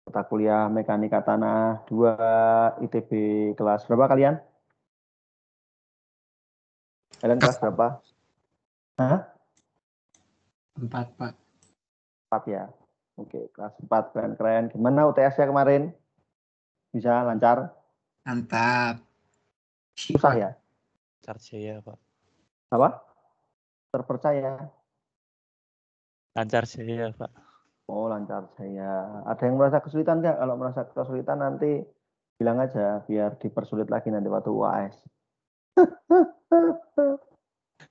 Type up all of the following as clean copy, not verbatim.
Mata kuliah Mekanika Tanah 2 ITB kelas berapa kalian? Kalian kelas berapa? Hah? 4, Pak. 4 ya. Oke, kelas 4 keren-keren. Gimana UTS-nya kemarin? Bisa lancar? Mantap. Susah ya? Lancar ya, Pak. Apa? Terpercaya? Lancar ya, Pak. Oh, lancar saya. Ada yang merasa kesulitan nggak? Kalau merasa kesulitan nanti bilang aja biar dipersulit lagi nanti waktu UAS.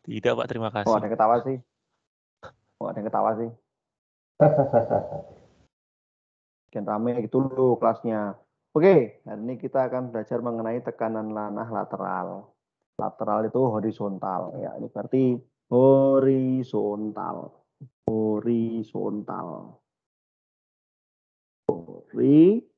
Tidak, Pak. Terima Oh, ada kasih. yang ketawa sih. Oh, ada yang ketawa sih. Bikin rame gitu loh kelasnya. Oke, hari ini kita akan belajar mengenai tekanan nanah lateral. Lateral itu horizontal. Ya, ini berarti horizontal. Horizontal. Horizontal.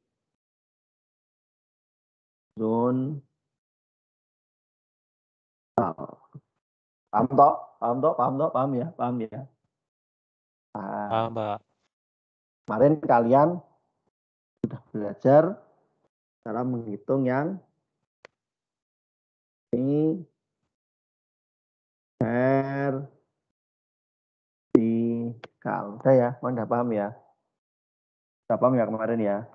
Paham toh? Paham toh? Paham toh? Paham ya? Paham ya? Nah, Pak. kemarin kalian sudah belajar cara menghitung yang ini vertikal. Udah ya? Udah paham ya? Udah paham ya kemarin ya?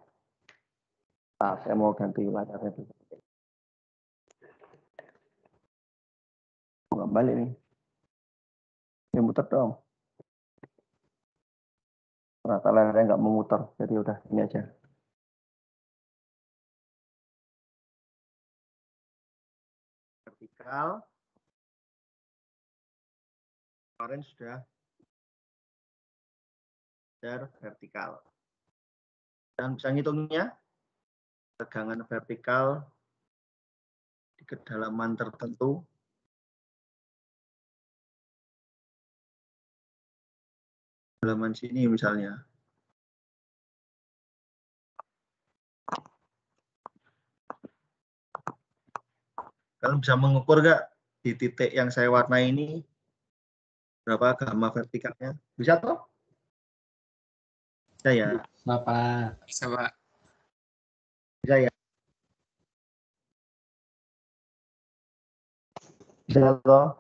Nah, saya mau ganti layarnya dulu. Nggak balik nih. Ini muter dong. Ternyata layarnya nggak memutar. Jadi udah ini aja. Vertikal. Kemarin sudah vertikal. Dan bisa ngitungnya. Tegangan vertikal di kedalaman tertentu. Kedalaman sini misalnya. Kalian bisa mengukur nggak di titik yang saya warnai ini berapa gamma vertikalnya? Bisa toh? Bisa ya? Bapak. Bisa, Pak. Bisa ya? Bisa toh?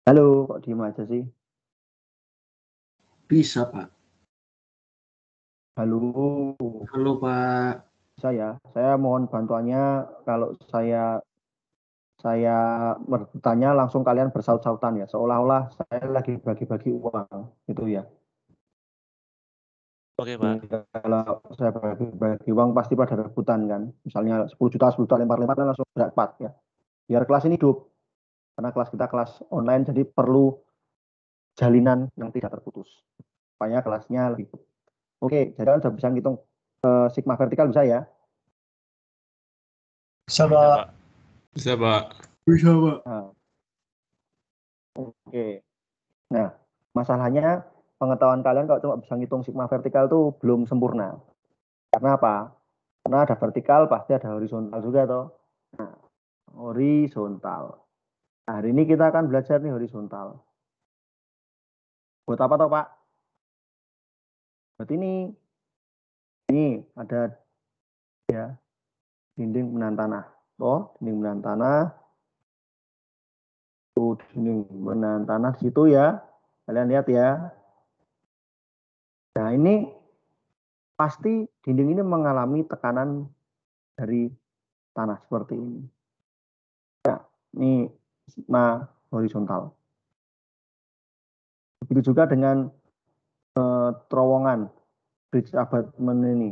Halo, kok diem aja sih? Bisa, Pak. Halo. Halo, Pak. Bisa ya? Saya mohon bantuannya kalau saya bertanya langsung kalian bersaut-sautan ya, seolah-olah saya lagi bagi-bagi uang, gitu ya. Oke, Pak. Kalau saya bagi uang pasti pada rebutan kan, misalnya 10 juta lempar-lempar langsung jackpot ya. Biar kelas ini hidup, karena kelas kita kelas online jadi perlu jalinan yang tidak terputus, supaya kelasnya lebih hidup. Oke, jadi kalian sudah bisa ngitung sigma vertikal bisa ya? Bisa, Bisa, Pak. Pak. Bisa, Pak. Bisa, Pak. Nah, oke. Nah, masalahnya pengetahuan kalian kalau cuma bisa ngitung sigma vertikal itu belum sempurna. Karena apa? Karena ada vertikal, pasti ada horizontal juga toh. Nah, horizontal. Nah, hari ini kita akan belajar nih horizontal. Buat apa toh, Pak? Buat ini ada ya dinding menahan tanah. Oh, dinding menahan tanah. Tuh, dinding menahan tanah di situ ya. Kalian lihat ya. Nah, ini pasti dinding ini mengalami tekanan dari tanah seperti ini. Ya, ini sigma horizontal. Begitu juga dengan terowongan bridge abutment ini.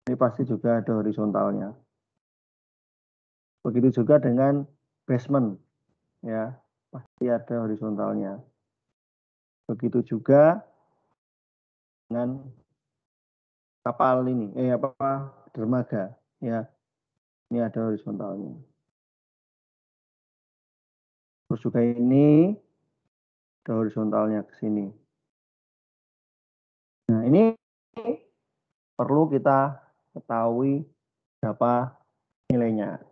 Ini pasti juga ada horizontalnya. Begitu juga dengan basement, ya pasti ada horizontalnya. Begitu juga dengan kapal ini, dermaga, ya ini ada horizontalnya. Terus juga ini ada horizontalnya ke sini. Nah ini perlu kita ketahui berapa nilainya.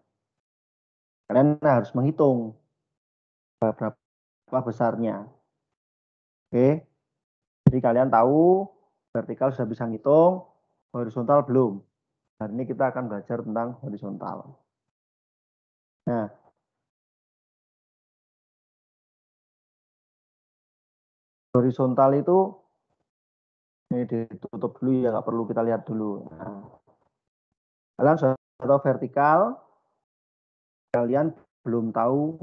Kalian harus menghitung berapa besarnya. Oke, jadi kalian tahu vertikal sudah bisa ngitung, Horizontal belum. Hari ini kita akan belajar tentang horizontal. Nah, horizontal itu ini ditutup dulu ya, nggak perlu kita lihat dulu. Nah, kalian sudah tahu vertikal, kalian belum tahu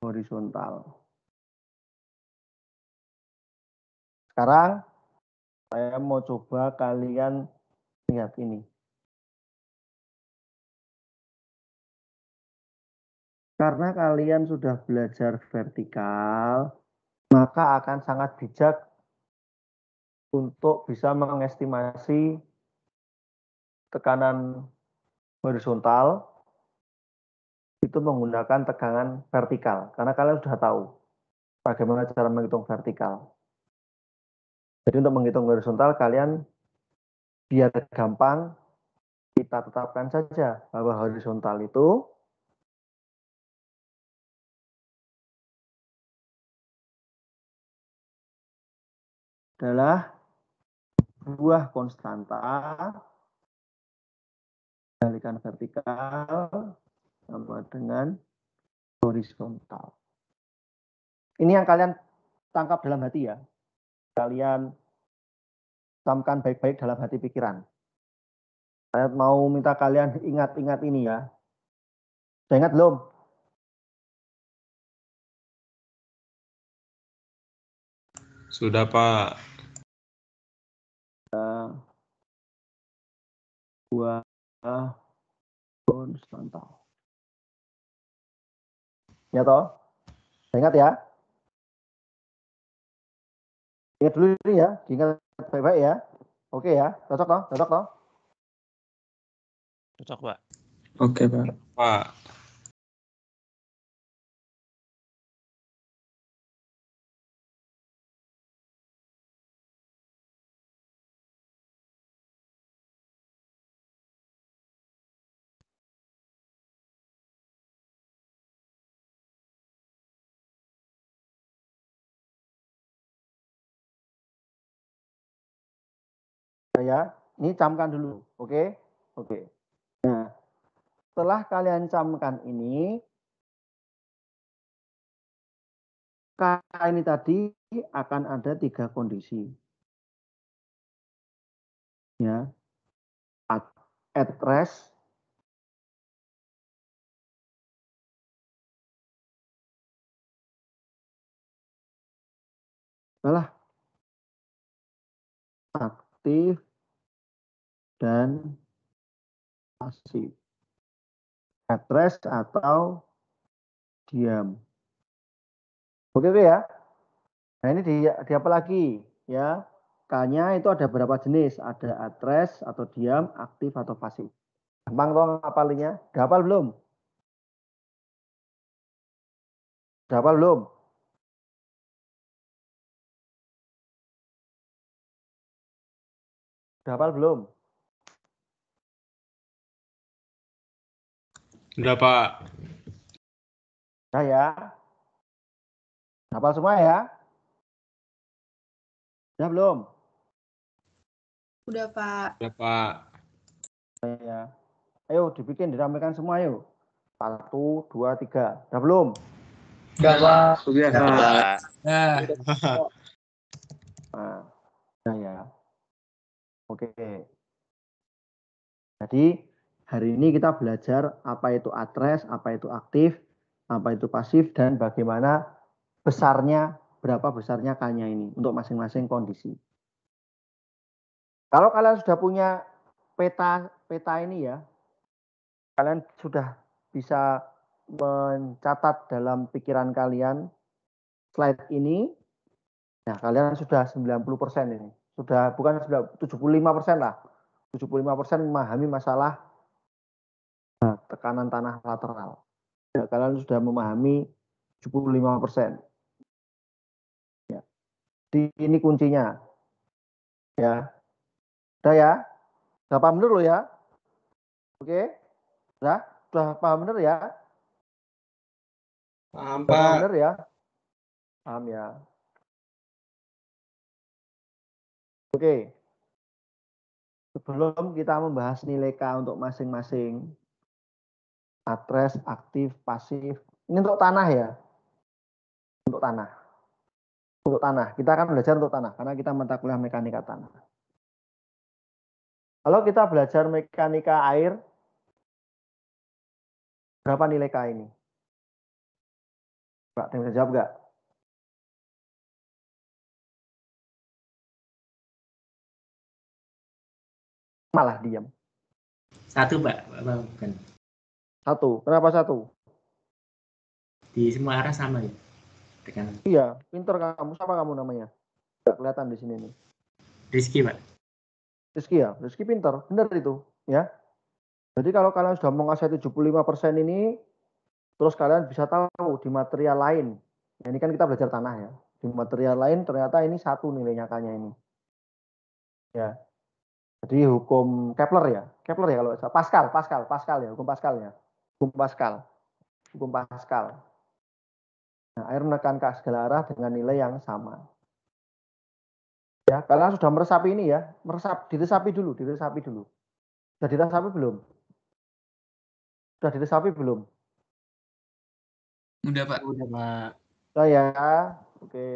horizontal. Sekarang saya mau coba kalian lihat ini. Karena kalian sudah belajar vertikal, maka akan sangat bijak untuk bisa mengestimasi tekanan horizontal itu menggunakan tegangan vertikal. Karena kalian sudah tahu bagaimana cara menghitung vertikal. Jadi untuk menghitung horizontal, kalian biar gampang, kita tetapkan saja bahwa horizontal itu adalah buah konstanta dikalikan vertikal sama dengan horizontal. Ini yang kalian tangkap dalam hati ya. Kalian camkan baik-baik dalam hati pikiran. Saya mau minta kalian ingat-ingat ini ya. Sudah ingat belum? Sudah, Pak. Buah konstanta. Ya toh? Sudah ingat ya? Ingat dulu ini ya, diingat baik-baik ya. Oke ya, cocok toh? Cocok toh? Cocok, Pak. Oke, Pak. Pak. Ya, ini camkan dulu, oke? Oke. Nah, setelah kalian camkan ini tadi akan ada 3 kondisi. Ya. At rest, adalah aktif dan pasif. At rest atau diam. Oke ya. Nah ini di apa lagi ya? K-nya itu ada berapa jenis? Ada at rest atau diam, aktif atau pasif. Gampang toh ngapalinnya? Udah hafal belum? Udah hafal belum? Udah hafal belum? Sudah, Pak. Udah ya. Hafal semua ya? Udah belum? Udah, Pak. Sudah, Pak. Ya. Ayo dibikin, diramekan semua yuk. 1, 2, 3. Udah belum? Sudah, Pak. Sudah, Pak. Nah. Nah, udah ya. Oke. Jadi hari ini kita belajar apa itu at rest, apa itu aktif, apa itu pasif, dan bagaimana berapa besarnya K-nya ini untuk masing-masing kondisi. Kalau kalian sudah punya peta ini ya, kalian sudah bisa mencatat dalam pikiran kalian slide ini. Nah, kalian sudah 90% ini. Sudah bukan 75% lah. 75% memahami masalah tekanan tanah lateral. Ya, kalian sudah memahami 75%. Ya. Ini kuncinya. Ya. Udah ya? Udah paham bener lo ya? Oke? Sudah paham bener ya? Paham, Sudah paham Pak. bener ya? Paham ya? Oke. sebelum kita membahas nilai K untuk masing-masing atres, aktif, pasif. Ini untuk tanah ya. Untuk tanah. Untuk tanah. Kita akan belajar untuk tanah karena kita mata kuliah mekanika tanah. Kalau kita belajar mekanika air, berapa nilai K ini? Pak, bisa jawab nggak? Malah diam. 1, Pak. Bukan. 1. Kenapa 1? Di semua arah sama ya. Tekanan. Iya, pinter kamu. Siapa kamu namanya? Nggak kelihatan di sini nih. Rizky, Pak. Rizky ya, Rizky pinter. Benar itu. Ya. Jadi kalau kalian sudah menguasai 75% ini, terus kalian bisa tahu di material lain. Nah, ini kan kita belajar tanah ya. Di material lain ternyata ini 1 nilainya K-nya ini. Ya. Jadi hukum Kepler ya. Kepler ya kalau Pascal ya, hukum Pascal ya. Hukum Pascal. Nah, air menekan ke segala arah dengan nilai yang sama. Ya, kalian sudah meresapi ini ya, diresapi dulu. Sudah diresapi belum? Sudah diresapi belum? Udah, Pak. Udah, Pak. Oh ya, oke.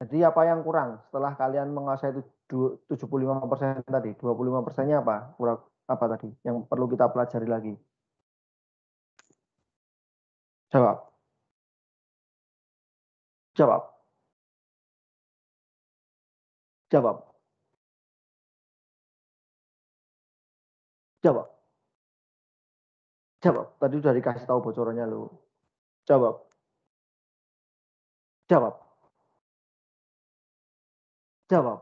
Jadi apa yang kurang setelah kalian menguasai 75% tadi? 25%-nya apa? Kurang apa tadi? Yang perlu kita pelajari lagi? Jawab. Jawab. Jawab. Jawab. Jawab. Tadi sudah dikasih tahu bocorannya lo. Jawab. Jawab. Jawab.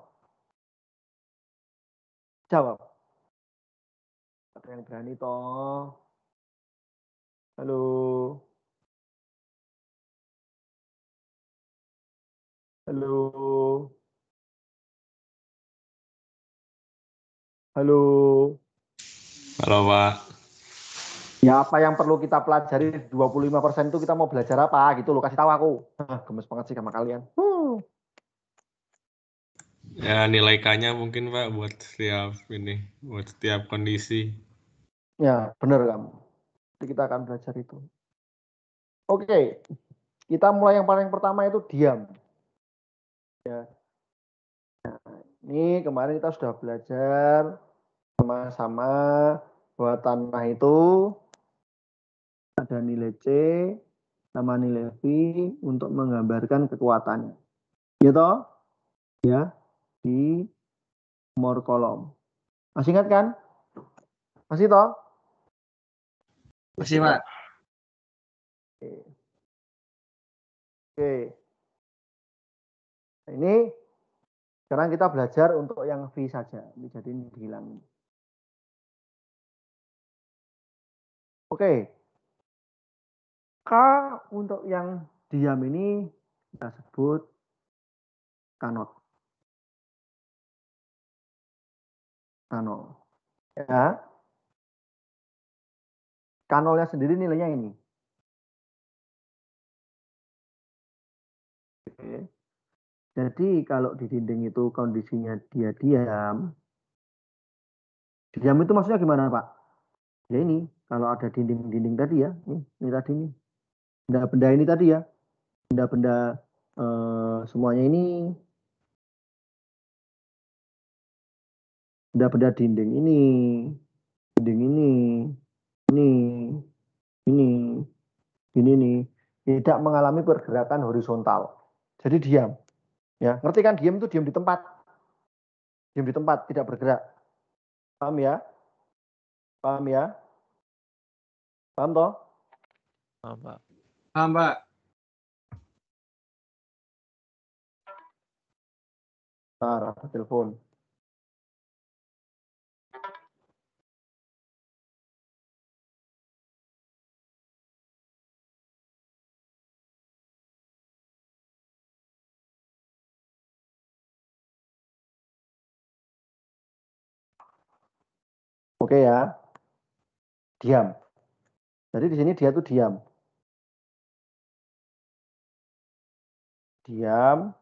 Jawab. Ada yang berani toh? Halo. Halo. Halo. Halo, Pak. Ya apa yang perlu kita pelajari 25% itu kita mau belajar apa gitu loh, kasih tahu aku. Gemes banget sih sama kalian. Ya, nilai K-nya mungkin, Pak, buat setiap kondisi. Ya, benar kamu. Jadi kita akan belajar itu. Oke. Kita mulai yang paling pertama itu diam. Ya. Nah, ini kemarin kita sudah belajar sama-sama bahwa tanah itu ada nilai C sama nilai V untuk menggambarkan kekuatannya. Gitu? Ya, di nomor kolom. Masih ingat kan? Masih toh? Masih, Pak. Oke. Oke. Nah, ini sekarang kita belajar untuk yang V saja. Jadi ini dihilangin. Oke. K untuk yang diam ini kita sebut kanot. Kanol. Ya. Kanolnya sendiri nilainya ini. Oke. Jadi kalau di dinding itu kondisinya dia diam. Diam itu maksudnya gimana, Pak? Ya ini, kalau ada dinding-dinding tadi ya. Ini tadi nih. Benda-benda ini tadi ya. Benda-benda semuanya ini. Benda-benda dinding ini. Dinding ini, ini nih. Tidak mengalami pergerakan horizontal. Jadi diam. Ya, ngerti kan diam itu diam di tempat. Diam di tempat, tidak bergerak. Paham ya? Paham ya? Paham toh? Paham, Pak. Paham, Pak. Ntar, ada telepon. Oke ya. Diam. Jadi di sini dia tuh diam. Diam.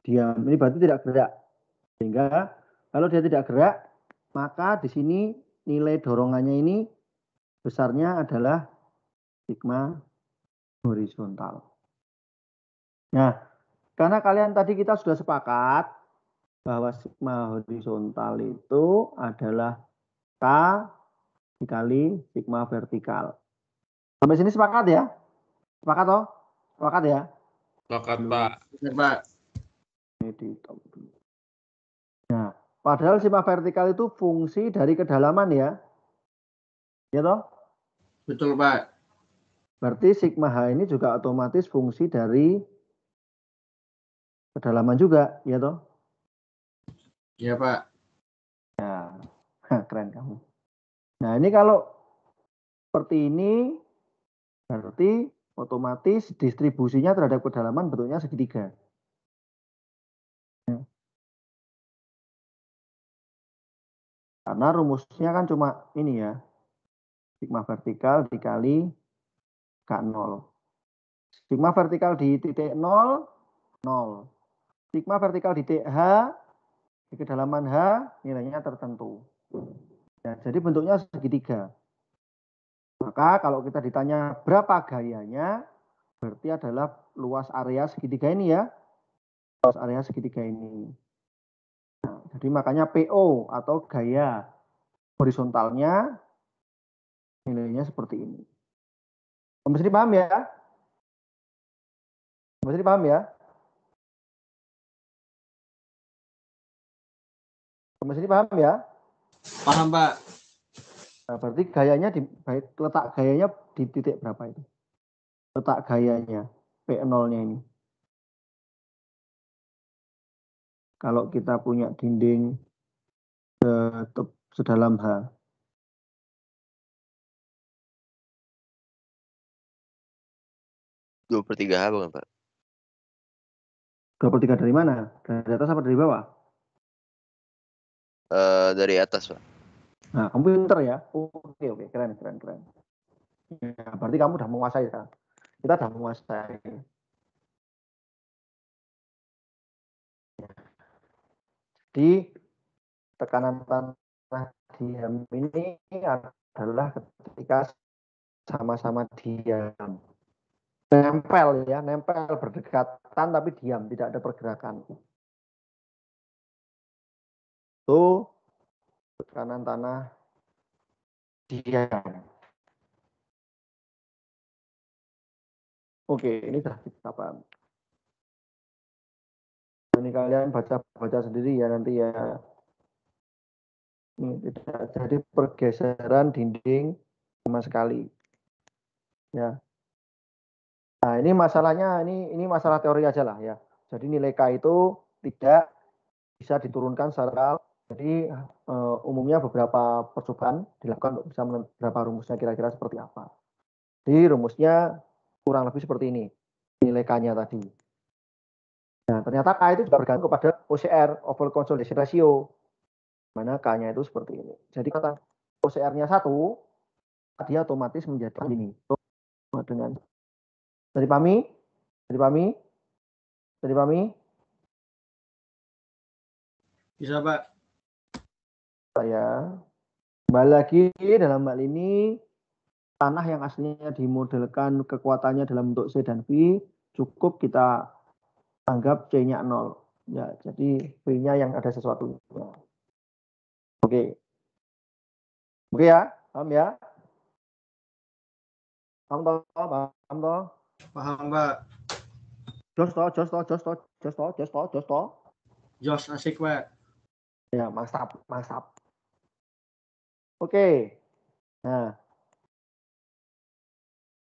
Diam. Ini berarti tidak gerak. Sehingga kalau dia tidak gerak, maka di sini nilai dorongannya ini besarnya adalah sigma horizontal. Nah, karena kalian tadi kita sudah sepakat bahwa sigma horizontal itu adalah K dikali sigma vertikal. Sampai sini sepakat ya? Sepakat toh? Sepakat ya? Sepakat, Pak. Benar, Pak. Ini di top dulu. Nah, padahal sigma vertikal itu fungsi dari kedalaman ya. Ya toh? Betul, Pak. Berarti sigma H ini juga otomatis fungsi dari kedalaman juga, ya toh? Iya, Pak. Keren kamu. Nah, ini kalau seperti ini, berarti otomatis distribusinya terhadap kedalaman bentuknya segitiga. Karena rumusnya kan cuma ini ya, sigma vertikal dikali K0. Sigma vertikal di titik 0, 0. Sigma vertikal di titik H, di kedalaman H, nilainya tertentu. Ya, jadi bentuknya segitiga. Maka kalau kita ditanya berapa gayanya, berarti adalah luas area segitiga ini ya. Luas area segitiga ini. Nah, jadi makanya PO atau gaya horizontalnya nilainya seperti ini. Sampai sini paham ya? Sampai sini paham ya? Sampai sini paham ya? Paham, Pak. Nah, berarti gayanya letak gayanya di titik berapa itu? Letak gayanya P0-nya ini. Kalau kita punya dinding sedalam H. 2/3 H bukan, Pak? 2/3 dari mana? Dari atas apa dari bawah? Dari atas, Pak. Nah, kamu pinter ya. Oke, keren. Ya, berarti kamu udah menguasai sekarang. Kita udah menguasai. Jadi tekanan tanah diam ini adalah ketika sama-sama diam. Nempel ya, nempel berdekatan tapi diam, tidak ada pergerakan. Itu tekanan tanah diam. Oke, ini sudah kita paham. Ini kalian baca sendiri ya nanti ya. Ini tidak jadi pergeseran dinding sama sekali. Ya. Nah, ini masalahnya ini masalah teori aja lah ya. Jadi nilai K itu tidak bisa diturunkan secara jadi umumnya beberapa percobaan dilakukan untuk bisa beberapa rumusnya kira-kira seperti apa. Jadi rumusnya kurang lebih seperti ini nilai K-nya tadi. Nah, ternyata K itu juga bergantung kepada OCR, Overall Consolidation Ratio. Mana K-nya itu seperti ini. Jadi kata OCR-nya 1, dia otomatis menjadi ini. Dengan dari pahami? Bisa, Pak. Saya kembali lagi dalam hal ini tanah yang aslinya dimodelkan kekuatannya dalam bentuk C dan V cukup kita anggap C-nya 0. Ya, jadi V-nya yang ada sesuatu. Oke. Oke ya, paham ya? Paham toh? Paham, Pak. Jos toh. Jos, asik, Pak. Ya, mantap. Oke. Nah,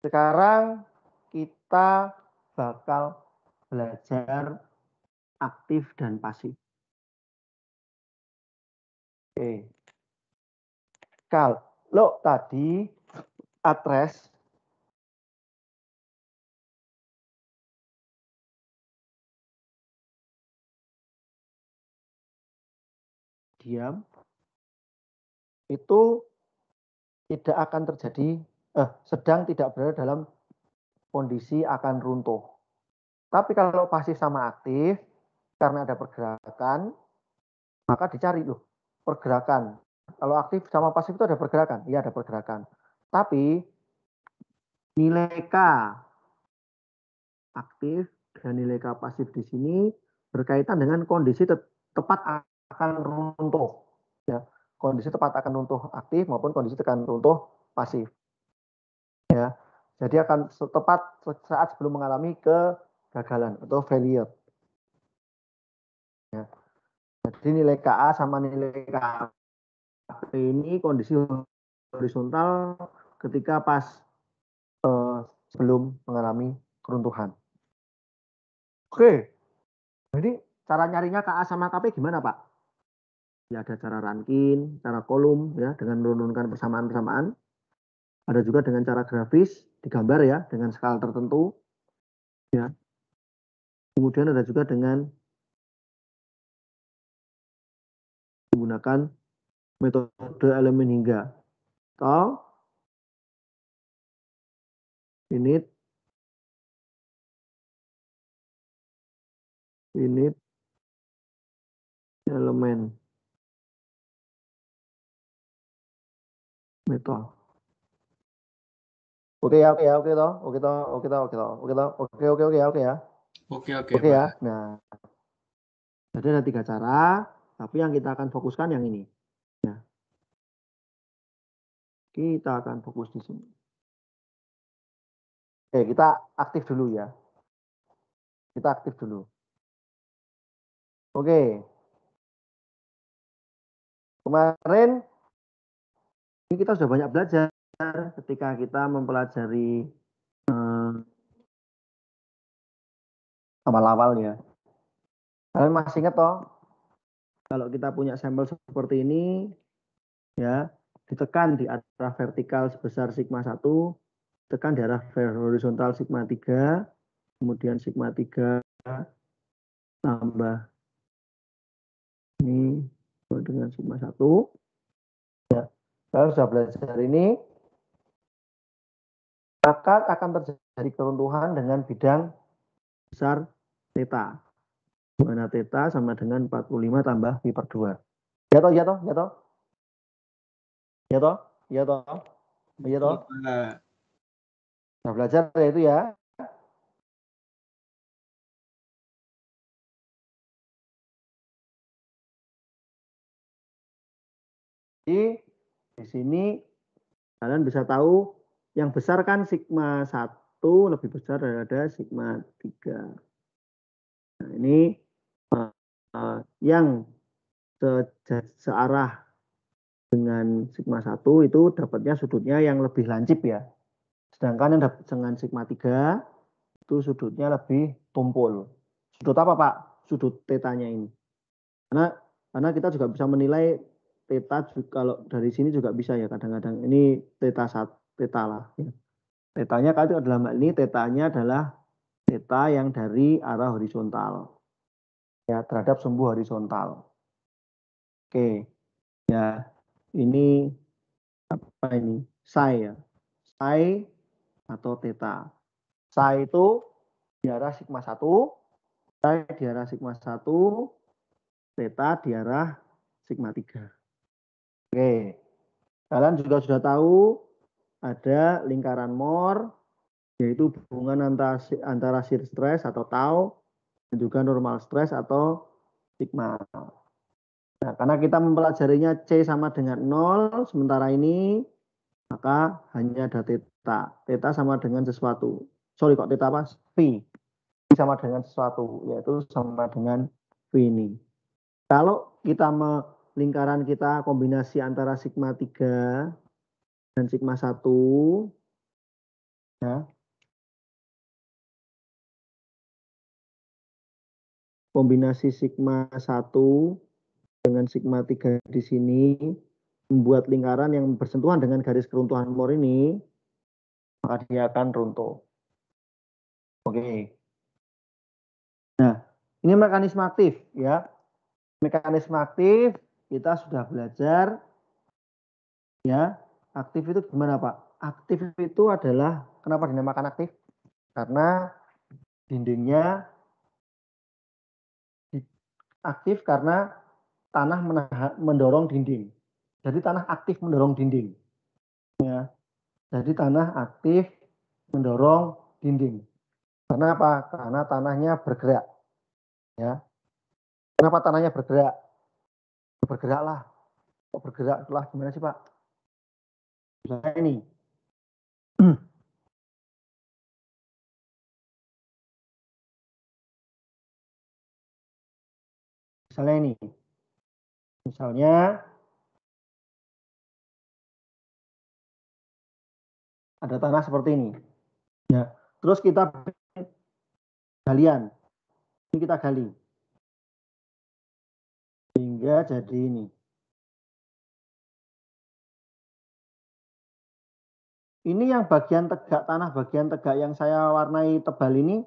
sekarang kita bakal belajar aktif dan pasif. Oke. Kalau tadi address diam itu tidak akan terjadi sedang tidak berada dalam kondisi akan runtuh. Tapi kalau pasif sama aktif, K karena ada pergerakan, maka dicari loh pergerakan. Kalau aktif sama pasif itu ada pergerakan, iya ada pergerakan. Tapi nilai K aktif dan nilai K pasif di sini berkaitan dengan kondisi tepat akan runtuh. Ya, kondisi tepat akan runtuh aktif maupun kondisi tekan runtuh pasif. Ya, jadi akan tepat saat sebelum mengalami kegagalan atau failure. Ya. Jadi nilai KA sama nilai KP ini kondisi horizontal ketika pas sebelum mengalami keruntuhan. Oke, jadi cara nyarinya KA sama KP gimana Pak? Ya ada cara Rankine, cara kolom ya dengan menurunkan persamaan-persamaan. Ada juga dengan cara grafis digambar ya dengan skala tertentu. Ya. Kemudian ada juga dengan menggunakan metode elemen hingga atau finite elemen method. Oke ya, oke ya, oke toh, oke toh, oke toh, oke toh, oke toh, oke ya, oke ya. Oke, Oke ya. Pak. Nah, jadi ada 3 cara, tapi yang kita akan fokuskan yang ini. Ya. Kita akan fokus di sini. Oke, kita aktif dulu ya. Kita aktif dulu. Oke. Kemarin ini kita sudah banyak belajar ketika kita mempelajari awal-awal ya. Kalian masih ingat toh? Kalau kita punya sampel seperti ini, ya ditekan di arah vertikal sebesar sigma 1, tekan di arah horizontal sigma 3, kemudian sigma 3 tambah ini dengan sigma 1. Ya, kalau sudah belajar ini, maka akan terjadi keruntuhan dengan bidang besar theta. Di mana theta sama dengan 45 tambah pi per 2. Ya toh, ya toh, ya toh. Ya toh, ya toh. Ya toh. Nah, belajar ya itu ya. Jadi di sini kalian bisa tahu yang besar kan sigma 1 lebih besar daripada sigma 3. Nah, ini yang searah dengan sigma 1 itu dapatnya sudutnya yang lebih lancip ya. Sedangkan yang dapat dengan sigma 3 itu sudutnya lebih tumpul. Sudut apa Pak? Sudut tetanya ini. Karena kita juga bisa menilai theta kalau dari sini juga bisa ya kadang-kadang ini theta lah ya. Tetanya kalau itu adalah ini tetanya adalah theta yang dari arah horizontal ya terhadap sumbu horizontal. Oke ya ini apa ini psi ya psi atau theta. Psi itu di arah sigma 1, psi di arah sigma 1, theta di arah sigma 3. Oke. Kalian juga sudah tahu ada lingkaran Moore, yaitu hubungan antara shear stress atau tau, dan juga normal stress atau sigma. Nah, karena kita mempelajarinya C sama dengan 0, sementara ini, maka hanya ada theta. Theta sama dengan sesuatu. Sorry, kok theta apa? V. V sama dengan sesuatu, yaitu sama dengan V ini. Kalau kita lingkaran kita kombinasi antara sigma 3 dan sigma 1 ya. Kombinasi sigma 1 dengan sigma 3 di sini membuat lingkaran yang bersentuhan dengan garis keruntuhan Moore ini, maka dia akan runtuh. Oke. Nah, ini mekanisme aktif ya. Mekanisme aktif kita sudah belajar ya. Aktif itu gimana Pak? Aktif itu adalah kenapa dinamakan aktif? Karena dindingnya aktif karena tanah mendorong dinding. Jadi tanah aktif mendorong dinding. Ya. Jadi tanah aktif mendorong dinding. Karena apa? Karena tanahnya bergerak. Ya. Kenapa tanahnya bergerak? Bergeraklah. Kok bergerak lah gimana sih Pak? Misalnya ini. Misalnya ini. Misalnya ada tanah seperti ini. Ya. Terus kita galian. Ini kita gali. Sehingga jadi ini. Ini yang bagian tegak, tanah bagian tegak yang saya warnai tebal ini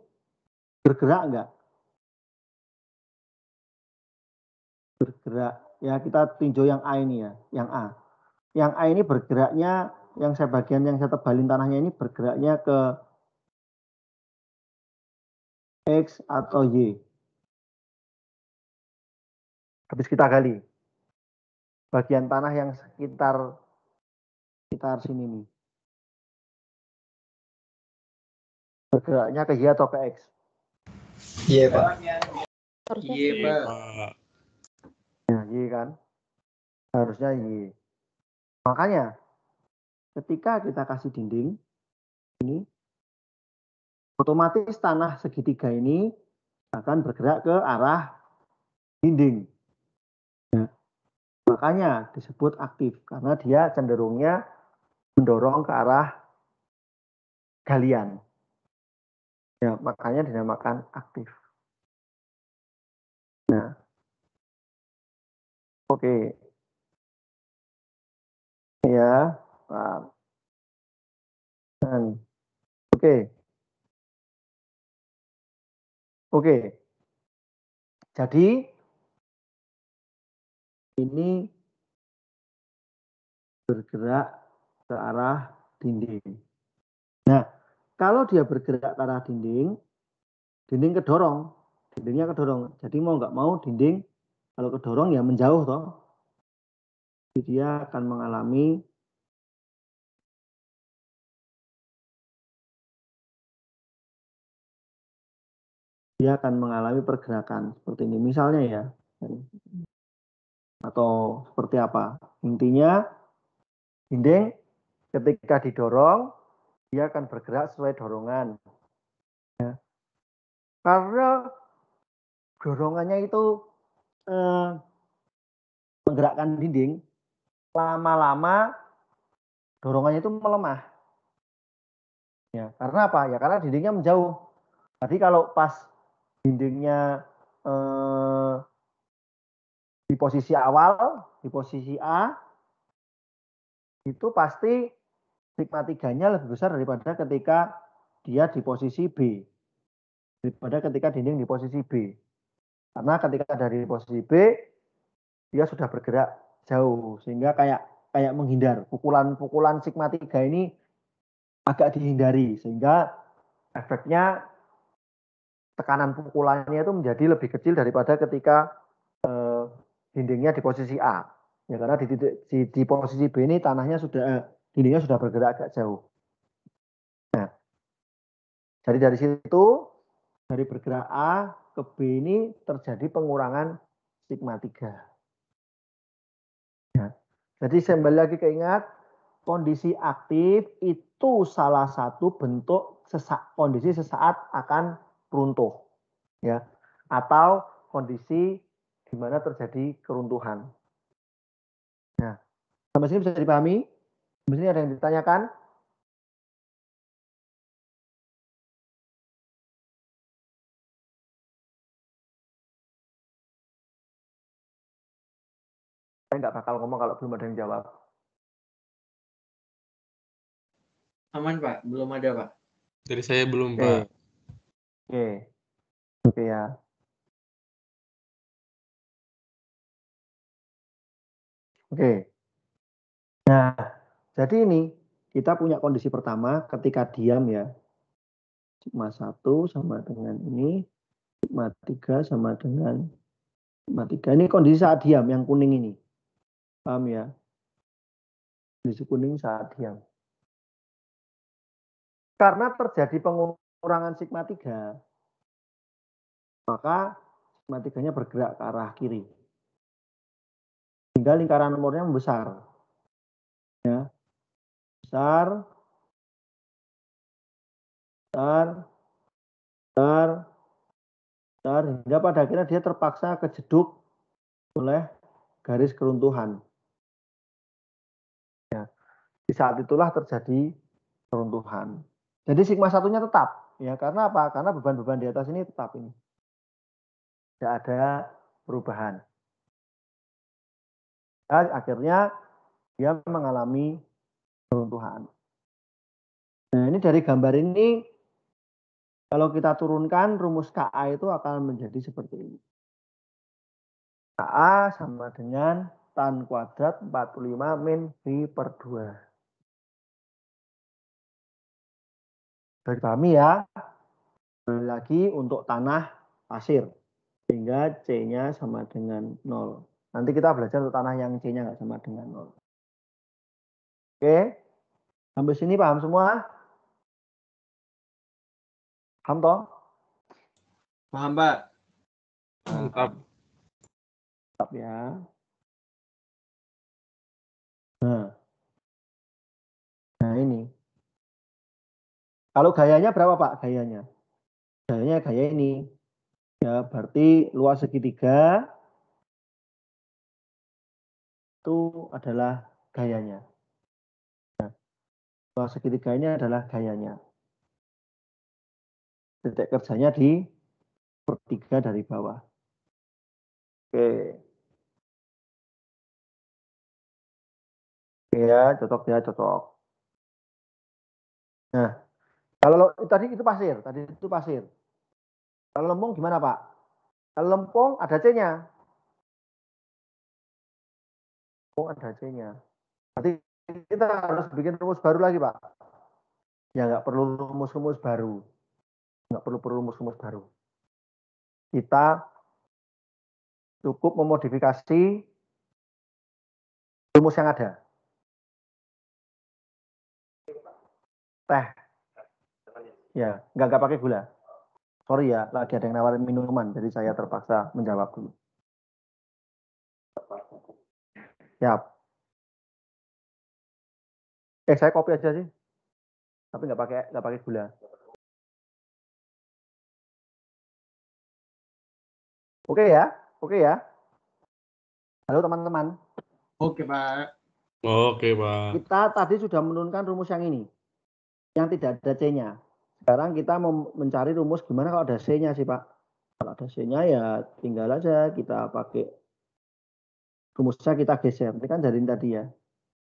bergerak enggak? Bergerak. Ya kita tinjau yang A ini ya, yang A. Yang A ini bergeraknya, yang saya tebalin tanahnya ini bergeraknya ke X atau Y. Habis kita gali. Bagian tanah yang sekitar sini nih. Bergeraknya ke Y atau ke X? Iya, Pak. Harusnya Iya, sih. Pak. Ya, Y kan? Harusnya Y. Makanya ketika kita kasih dinding ini, otomatis tanah segitiga ini akan bergerak ke arah dinding. Ya. Makanya disebut aktif karena dia cenderungnya mendorong ke arah galian. Ya, makanya dinamakan aktif. Nah, oke. Ya, Pak. Oke. Oke. Jadi ini bergerak ke arah dinding. Nah, kalau dia bergerak ke arah dinding kedorong, dindingnya kedorong. Jadi mau nggak mau dinding kalau kedorong ya menjauh toh. Jadi dia akan mengalami pergerakan seperti ini. Misalnya ya, atau seperti apa? Intinya dinding ketika didorong dia akan bergerak sesuai dorongan. Ya. Karena dorongannya itu menggerakkan dinding, lama-lama dorongannya itu melemah. Ya, karena apa? Ya karena dindingnya menjauh. Jadi kalau pas dindingnya di posisi awal, di posisi A, itu pasti sigma 3-nya lebih besar daripada ketika dia di posisi B. Daripada ketika dinding di posisi B. Karena ketika dari posisi B, dia sudah bergerak jauh. Sehingga kayak menghindar. Pukulan sigma 3 ini agak dihindari. Sehingga efeknya tekanan pukulannya itu menjadi lebih kecil daripada ketika dindingnya di posisi A. Ya karena di posisi B ini tanahnya dindingnya sudah bergerak agak jauh. Nah, jadi dari situ dari bergerak A ke B ini terjadi pengurangan sigma 3. Ya. Jadi saya kembali lagi keingat kondisi aktif itu salah satu bentuk kondisi sesaat akan runtuh. Ya. Atau kondisi di mana terjadi keruntuhan. Nah, sampai sini bisa dipahami? Sampai sini ada yang ditanyakan? Saya nggak bakal ngomong kalau belum ada yang jawab. Aman, Pak. Belum ada, Pak. Dari saya belum, Oke. Pak. Oke ya. Oke. Nah, jadi ini kita punya kondisi pertama ketika diam ya. Sigma 1 sama dengan ini, sigma 3 sama dengan Sigma 3 ini kondisi saat diam yang kuning ini. Paham ya? Kondisi kuning saat diam. Karena terjadi pengurangan sigma 3, maka sigma 3-nya bergerak ke arah kiri. Sehingga lingkaran umurnya membesar. Ya. Besar, hingga pada akhirnya dia terpaksa kejeduk oleh garis keruntuhan. Ya. Di saat itulah terjadi keruntuhan. Jadi sigma 1-nya tetap, ya karena apa? Karena beban-beban di atas ini tetap ini. Tidak ada perubahan. Dan akhirnya dia mengalami keruntuhan. Nah, ini dari gambar ini, kalau kita turunkan rumus KA itu akan menjadi seperti ini. KA sama dengan tan kuadrat 45 min V per 2. Sudah dipahami ya? Kembali lagi untuk tanah pasir. Sehingga C-nya sama dengan 0. Nanti kita belajar untuk tanah yang C-nya nggak sama dengan 0. Oke? Sampai sini paham semua? Paham toh? Paham, Pak. Mantap. Mantap ya. Nah ini. Kalau gayanya berapa Pak? Gayanya gaya ini. Ya berarti luas segitiga itu adalah gayanya. Nah, luas segitiga ini adalah gayanya. Titik kerjanya di sepertiga dari bawah. Oke. Oke ya, cocok ya, cocok. Nah, kalau tadi itu pasir. Kalau lempung gimana Pak? Kalau lempung ada C-nya. Ada C-nya. Berarti kita harus bikin rumus baru lagi Pak. Ya nggak perlu rumus-rumus baru. Nggak perlu rumus-rumus baru. Kita cukup memodifikasi rumus yang ada. Teh. Ya, nggak pakai gula. Sorry ya, lagi ada yang nawarin minuman, jadi saya terpaksa menjawab dulu. Siap. Saya kopi aja sih, tapi nggak pakai gula. Oke ya. Halo teman-teman. Oke, Pak. Oke, Pak. Kita tadi sudah menurunkan rumus yang ini, yang tidak ada C-nya. Sekarang kita mau mencari rumus gimana kalau ada C-nya sih Pak. Kalau ada C-nya ya tinggal aja kita pakai rumusnya, kita geser. Ini kan dari tadi ya.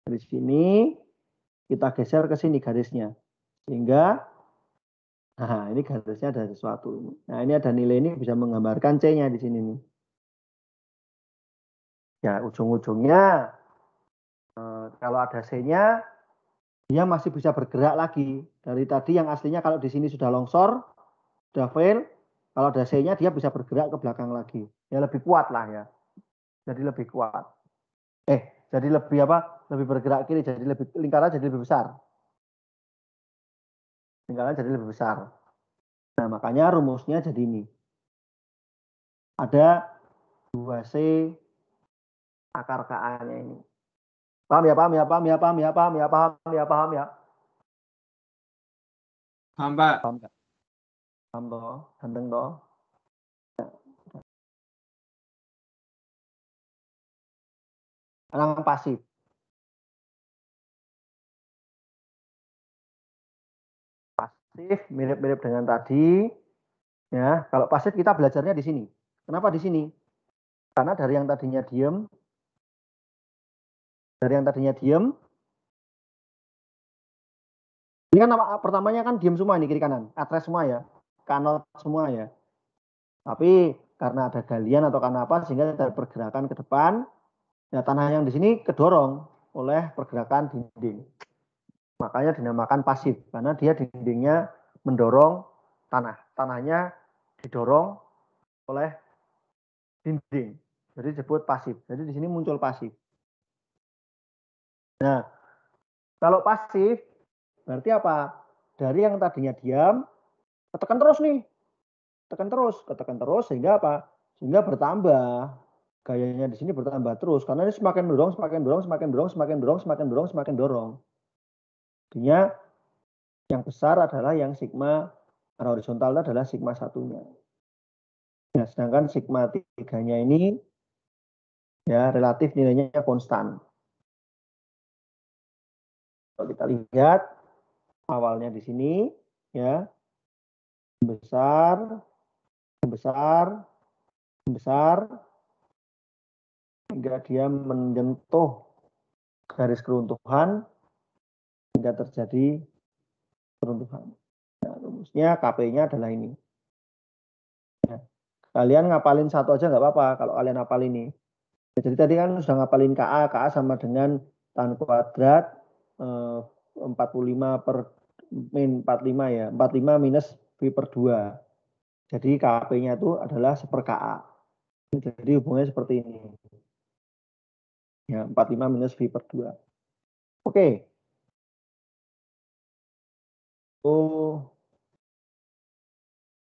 Dari sini kita geser ke sini garisnya. Sehingga nah ini garisnya ada sesuatu. Nah ini ada nilai ini bisa menggambarkan C-nya di sini nih. Ya ujung-ujungnya kalau ada C-nya dia masih bisa bergerak lagi. Dari tadi yang aslinya kalau di sini sudah longsor, sudah fail, kalau ada C-nya dia bisa bergerak ke belakang lagi. Ya lebih kuat lah ya. Jadi lebih kuat. Jadi lebih apa? Lebih bergerak kiri, jadi lebih lingkaran jadi lebih besar. Lingkaran jadi lebih besar. Nah, makanya rumusnya jadi ini. Ada 2C akar KA-nya ini. Paham ya? Paham, Pak. Paham toh? Ganteng toh? Orang pasif. Pasif mirip-mirip dengan tadi. Ya, kalau pasif kita belajarnya di sini. Kenapa di sini? Karena dari yang tadinya diem, ini kan pertamanya kan diem semua ini kiri kanan, atres semua ya, kanot semua ya. Tapi karena ada galian atau karena apa sehingga ada pergerakan ke depan. Ya tanah yang di sini kedorong oleh pergerakan dinding. Makanya dinamakan pasif karena dia dindingnya mendorong tanah. Tanahnya didorong oleh dinding. Jadi disebut pasif. Jadi di sini muncul pasif. Nah, kalau pasif berarti apa? Dari yang tadinya diam, ketekan terus nih. Ketekan terus sehingga apa? Sehingga bertambah. Gayanya di sini bertambah terus karena ini semakin dorong. Artinya yang besar adalah yang sigma horizontal adalah sigma satunya. Nah, sedangkan sigma 3-nya ini ya relatif nilainya konstan. Kalau kita lihat awalnya di sini ya besar hingga dia menyentuh garis keruntuhan hingga terjadi keruntuhan. Nah, rumusnya KP-nya adalah ini. Nah, kalian ngapalin satu aja nggak apa-apa kalau kalian hafal ini. Jadi tadi kan sudah ngapalin KA sama dengan tan kuadrat 45 per min 45 ya. 45 minus V per 2. Jadi KP-nya itu adalah 1 per KA. Jadi hubungannya seperti ini. Ya, 45 minus V per 2. Oke. Oh.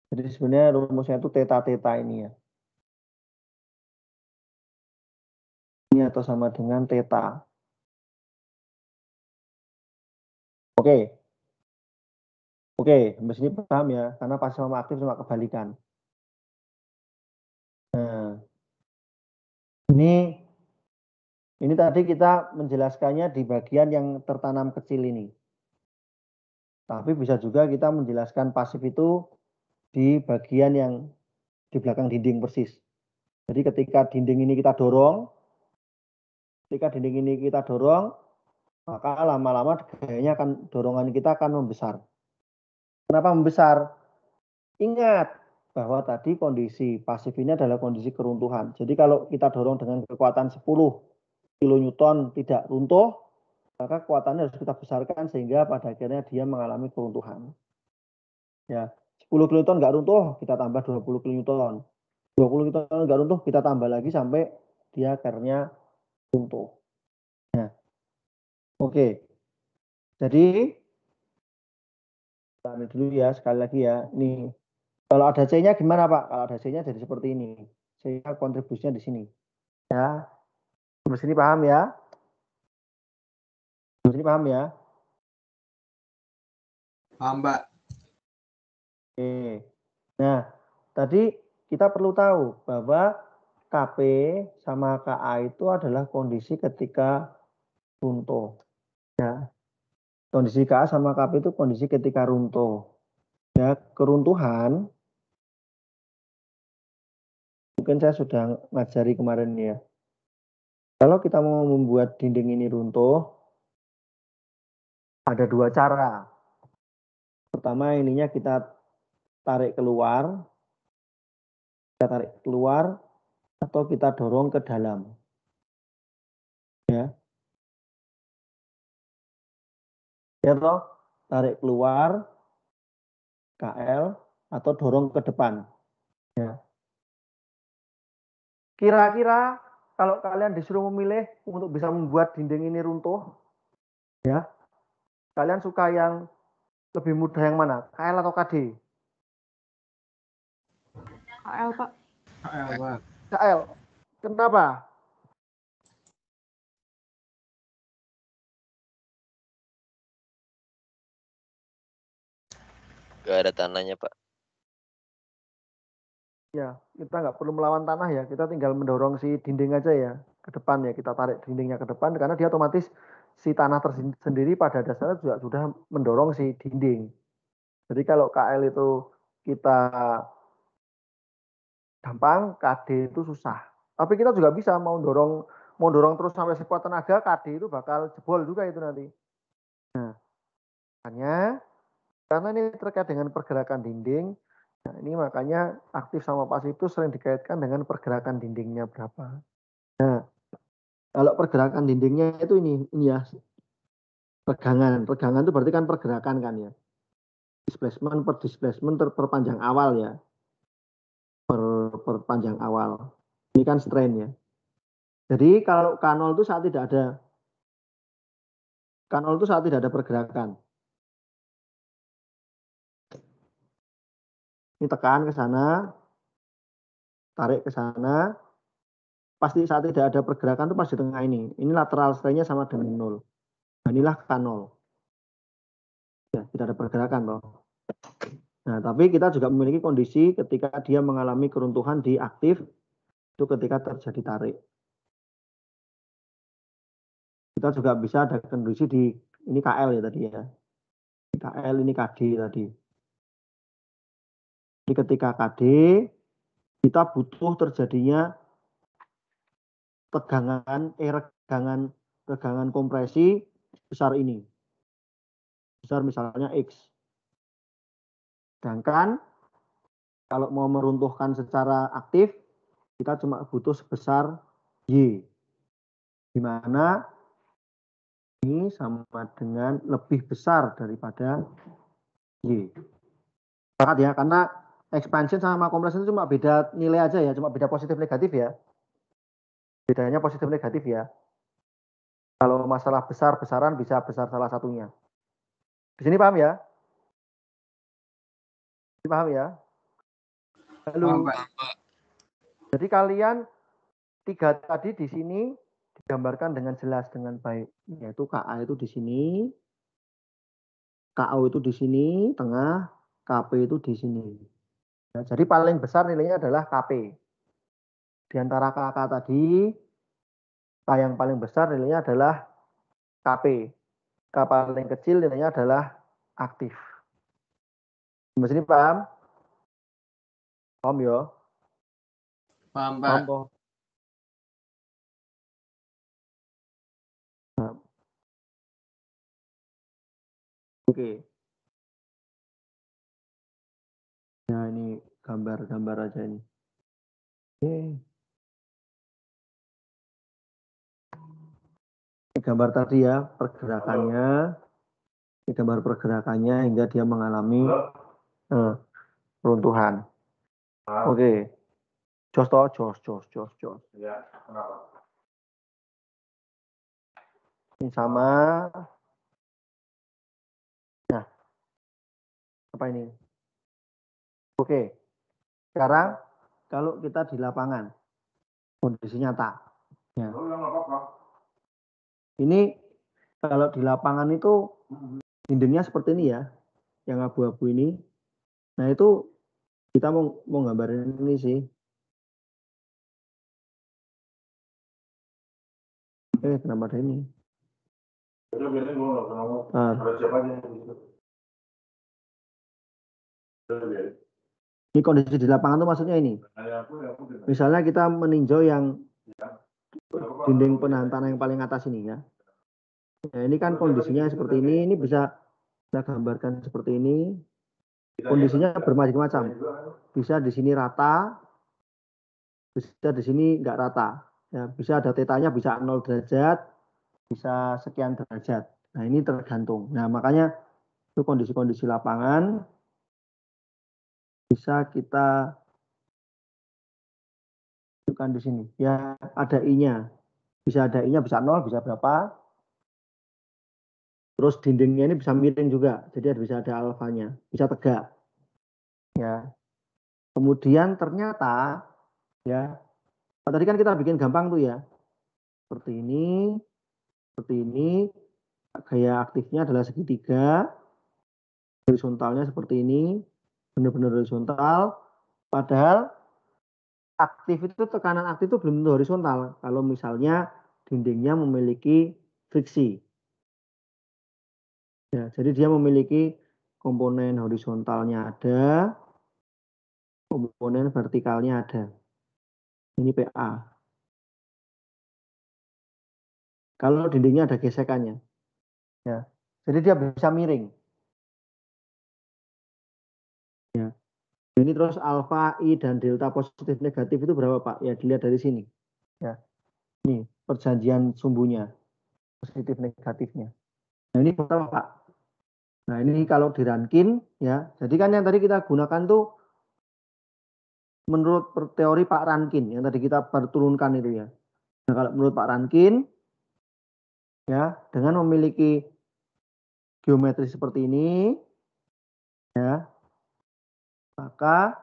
Jadi sebenarnya rumusnya itu theta ini ya. Ini atau sama dengan theta. Oke. Sampai sini paham ya, karena pasif sama aktif cuma kebalikan. Nah, ini tadi kita menjelaskannya di bagian yang tertanam kecil ini. Tapi bisa juga kita menjelaskan pasif itu di bagian yang di belakang dinding persis. Jadi ketika dinding ini kita dorong, maka lama-lama gayanya dorongan kita akan membesar. Kenapa membesar? Ingat bahwa tadi kondisi pasif ini adalah kondisi keruntuhan. Jadi kalau kita dorong dengan kekuatan 10 kN tidak runtuh, maka kekuatannya harus kita besarkan sehingga pada akhirnya dia mengalami keruntuhan. Ya, 10 kN nggak runtuh, kita tambah 20 kN. 20 kN nggak runtuh, kita tambah lagi sampai dia akhirnya runtuh. Nah, oke. Jadi kita dulu ya sekali lagi ya. Ini kalau ada C-nya gimana Pak? Kalau ada C-nya jadi seperti ini. C-nya kontribusinya di sini. Ya. Sampai sini paham ya? Sampai sini paham ya? Paham, Pak. Oke. Nah, tadi kita perlu tahu bahwa KP sama KA itu adalah kondisi ketika runtuh. Ya. Kondisi KA sama KP itu kondisi ketika runtuh. Ya, keruntuhan mungkin saya sudah ngajari kemarin ya. Kalau kita mau membuat dinding ini runtuh, ada 2 cara. Pertama ininya kita tarik keluar atau kita dorong ke dalam. Ya. Ya toh, tarik keluar KL atau dorong ke depan. Ya. Kira-kira kalau kalian disuruh memilih untuk bisa membuat dinding ini runtuh, ya, kalian suka yang lebih mudah yang mana? KL atau KD? KL, Pak. KL, Pak. KL. Kenapa? Gak ada tanahnya, Pak. Ya, kita nggak perlu melawan tanah ya, kita tinggal mendorong si dinding aja ya ke depan ya, kita tarik dindingnya ke depan karena dia otomatis si tanah tersendiri pada dasarnya juga sudah mendorong si dinding. Jadi kalau KL itu kita gampang, KD itu susah. Tapi kita juga bisa mau dorong terus sampai sekuat tenaga, KD itu bakal jebol juga itu nanti. Nah, makanya karena ini terkait dengan pergerakan dinding. Nah, ini makanya aktif sama pasif itu sering dikaitkan dengan pergerakan dindingnya berapa. Nah, kalau pergerakan dindingnya itu ini ya, pegangan. Pegangan itu berarti kan pergerakan kan ya. Displacement per displacement perpanjang awal ya. Per panjang awal. Ini kan strain ya. Jadi kalau K0 itu saat tidak ada pergerakan. Ini tekan ke sana, tarik ke sana, pasti saat tidak ada pergerakan itu pas di tengah ini. Ini lateral strain-nya sama dengan 0. Nah, inilah K0. Ya, tidak ada pergerakan loh. Nah, tapi kita juga memiliki kondisi ketika dia mengalami keruntuhan di aktif, itu ketika terjadi tarik. Kita juga bisa ada kondisi di, ini KL ya tadi ya. Ini KL, ini KD tadi. Jadi ketika KD, kita butuh terjadinya tegangan kompresi besar ini. Besar misalnya X. Sedangkan kalau mau meruntuhkan secara aktif, kita cuma butuh sebesar Y. Di mana ini sama dengan lebih besar daripada Y. Sepakat ya, karena expansion sama compression itu cuma beda nilai aja ya, cuma beda positif negatif ya. Bedanya positif negatif ya. Kalau masalah besar-besaran bisa besar salah satunya. Di sini paham ya? Paham ya? Halo. Paham, Pak. Jadi kalian tiga tadi di sini digambarkan dengan jelas dengan baik, yaitu KA itu di sini, KO itu di sini, tengah, KP itu di sini. Nah, jadi paling besar nilainya adalah KP. Di antara KK tadi, K yang paling besar nilainya adalah KP. K paling kecil nilainya adalah aktif. Di sini paham? Paham ya? Paham, Pak. Paham toh? Oke. Nah, ini gambar-gambar aja ini. Oke. Ini gambar tadi ya, pergerakannya. Ini gambar pergerakannya hingga dia mengalami runtuhan. Oke. Jos. Ini sama. Nah, apa ini? Oke. Sekarang kalau kita di lapangan, kondisi nyata. Ya. Ini kalau di lapangan itu dindingnya seperti ini ya, yang abu-abu ini. Nah itu kita mau gambarin ini sih. Kenapa ada ini? Ini kondisi di lapangan tuh maksudnya ini. Misalnya kita meninjau yang dinding penahan tanah yang paling atas ini ya. Nah, ini kan kondisinya seperti ini bisa kita gambarkan seperti ini. Kondisinya bermacam-macam. Bisa di sini rata, bisa di sini enggak rata. Ya, bisa ada tetanya bisa 0 derajat, bisa sekian derajat. Nah, ini tergantung. Nah, makanya itu kondisi-kondisi lapangan bisa kita tunjukkan di sini. Ya, ada I-nya. Bisa ada I-nya, bisa 0, bisa berapa. Terus dindingnya ini bisa miring juga. Jadi bisa ada alfanya, bisa tegak. Ya. Kemudian ternyata ya, tadi kan kita bikin gampang tuh ya. Seperti ini. Gaya aktifnya adalah segitiga. Horizontalnya seperti ini. Benar-benar horizontal. Padahal aktif itu, tekanan aktif itu belum tentu horizontal. Kalau misalnya dindingnya memiliki friksi. Ya, jadi dia memiliki komponen horizontalnya ada, komponen vertikalnya ada. Ini PA. Kalau dindingnya ada gesekannya. Ya. Jadi dia bisa miring. Ya. Ini terus alfa, I, dan delta positif negatif itu berapa Pak? Ya dilihat dari sini. Ya. Ini perjanjian sumbunya. Positif negatifnya. Nah ini berapa Pak? Nah ini kalau di Rankin, ya. Jadi kan yang tadi kita gunakan tuh menurut teori Pak Rankin. Yang tadi kita turunkan itu ya. Nah, kalau menurut Pak Rankin, ya, dengan memiliki geometri seperti ini, ya, maka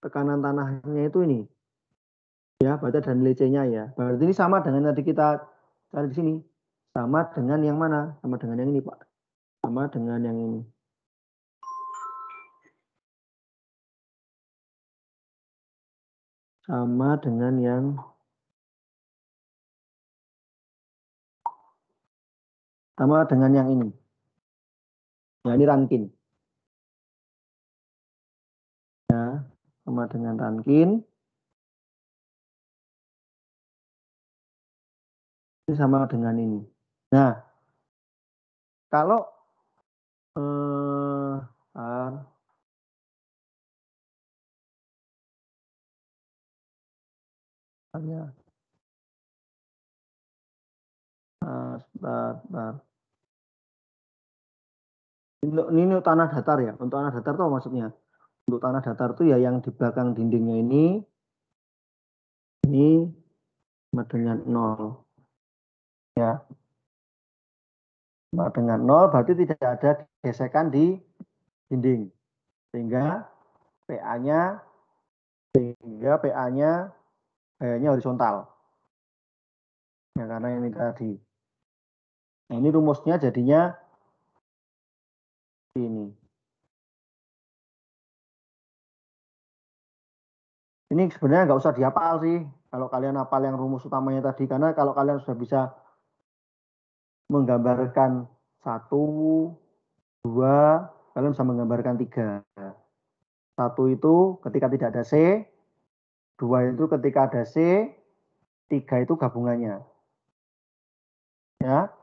tekanan tanahnya itu ini, ya, berarti ada nilai C-nya ya. Berarti ini sama dengan tadi kita cari di sini, sama dengan yang mana? Sama dengan yang ini, Pak. Sama dengan yang ini. Sama dengan yang ini. Ya, ini Rankin. Ya, sama dengan Rankin. Ini sama dengan ini. Nah, kalau ini tanah datar ya. Untuk tanah datar itu maksudnya. Untuk tanah datar itu ya yang di belakang dindingnya ini sama dengan 0. Ya. Sama dengan 0 berarti tidak ada gesekan di dinding. Sehingga PA-nya gayanya horizontal. Ya, karena ini tadi. Nah, ini rumusnya jadinya ini. Ini sebenarnya nggak usah dihafal sih. Kalau kalian hafal yang rumus utamanya tadi. Karena kalau kalian sudah bisa menggambarkan 1, 2, kalian bisa menggambarkan 3. 1 itu ketika tidak ada C, 2 itu ketika ada C, 3 itu gabungannya. Ya.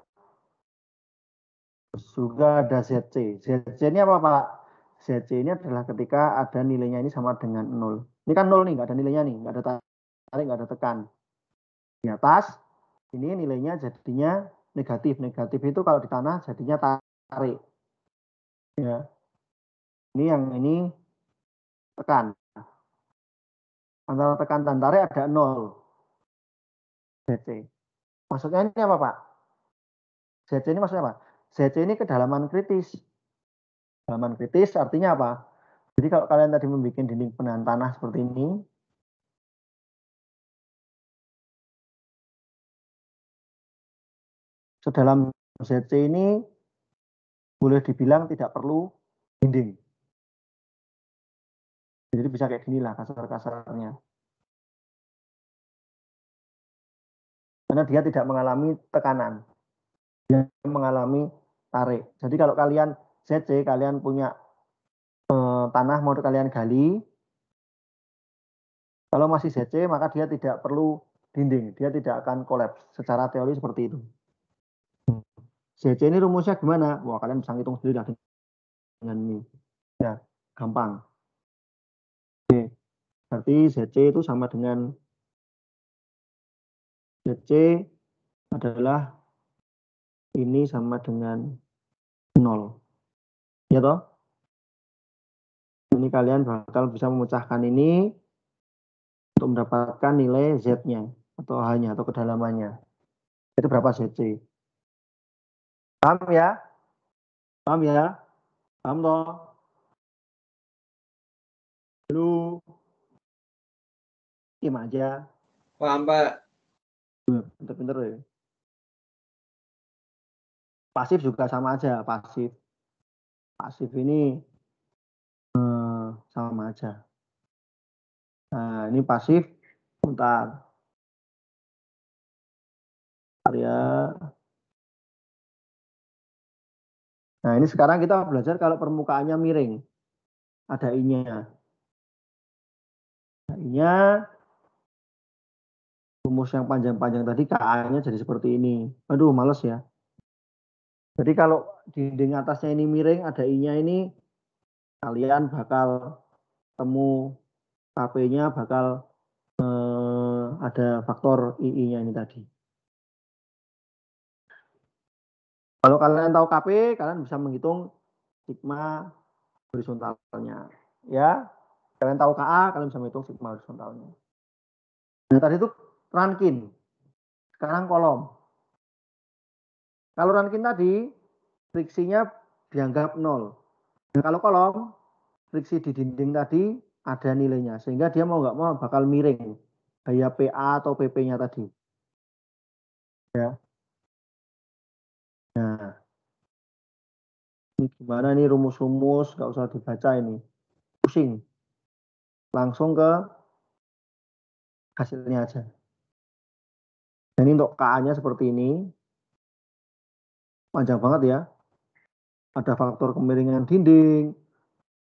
Terus juga ada ZC. ZC ini apa, Pak? ZC ini adalah ketika ada nilainya ini sama dengan 0. Ini kan 0 nih, nggak ada nilainya nih, nggak ada tarik, nggak ada tekan. Di atas, ini nilainya jadinya negatif. Negatif itu kalau di tanah jadinya tarik. Ya. Ini yang ini tekan. Antara tekan dan tarik ada 0. ZC. Maksudnya ini apa, Pak? ZC ini maksudnya apa? ZC ini kedalaman kritis. Kedalaman kritis artinya apa? Jadi kalau kalian tadi membuat dinding penahan tanah seperti ini, sedalam ZC ini boleh dibilang tidak perlu dinding. Jadi bisa kayak gini lah kasar-kasarnya. Karena dia tidak mengalami tekanan. Dia mengalami tarik. Jadi kalau kalian ZC, kalian punya tanah mau kalian gali, kalau masih ZC maka dia tidak perlu dinding. Dia tidak akan kolaps. Secara teori seperti itu. ZC ini rumusnya gimana? Wah, kalian bisa ngitung sendiri lah dengan ini. Ya, gampang. Oke. Berarti ZC itu sama dengan ZC adalah ini sama dengan 0. Ya toh? Ini kalian bakal bisa memecahkan ini untuk mendapatkan nilai Z-nya atau H-nya atau kedalamannya. Itu berapa ZC? Paham ya? Paham ya? Paham toh? Halo? Diam aja. Paham, Pak. Pinter-pinter ya. Pasif juga sama aja. Pasif ini sama aja. Nah, ini pasif. Bentar. Ya. Nah, ini sekarang kita belajar kalau permukaannya miring. Ada I-nya. Nah, I-nya rumus yang panjang-panjang tadi KA-nya jadi seperti ini. Aduh, males ya. Jadi kalau dinding atasnya ini miring, ada I-nya ini, kalian bakal temu KP-nya bakal ada faktor II-nya ini tadi. Kalau kalian tahu KP, kalian bisa menghitung sigma horizontalnya. Ya, kalian tahu KA, kalian bisa menghitung sigma horizontalnya. Nah, tadi itu Rankin. Sekarang kolom. Kalau Rankin tadi, friksinya dianggap 0. Nah, kalau kolom, friksi di dinding tadi ada nilainya. Sehingga dia mau nggak mau bakal miring. Gaya PA atau PP-nya tadi. Ya. Nah, ini gimana nih rumus-rumus, nggak usah dibaca ini. Pusing. Langsung ke hasilnya aja. Dan ini untuk KA-nya seperti ini. Panjang banget ya. Ada faktor kemiringan dinding,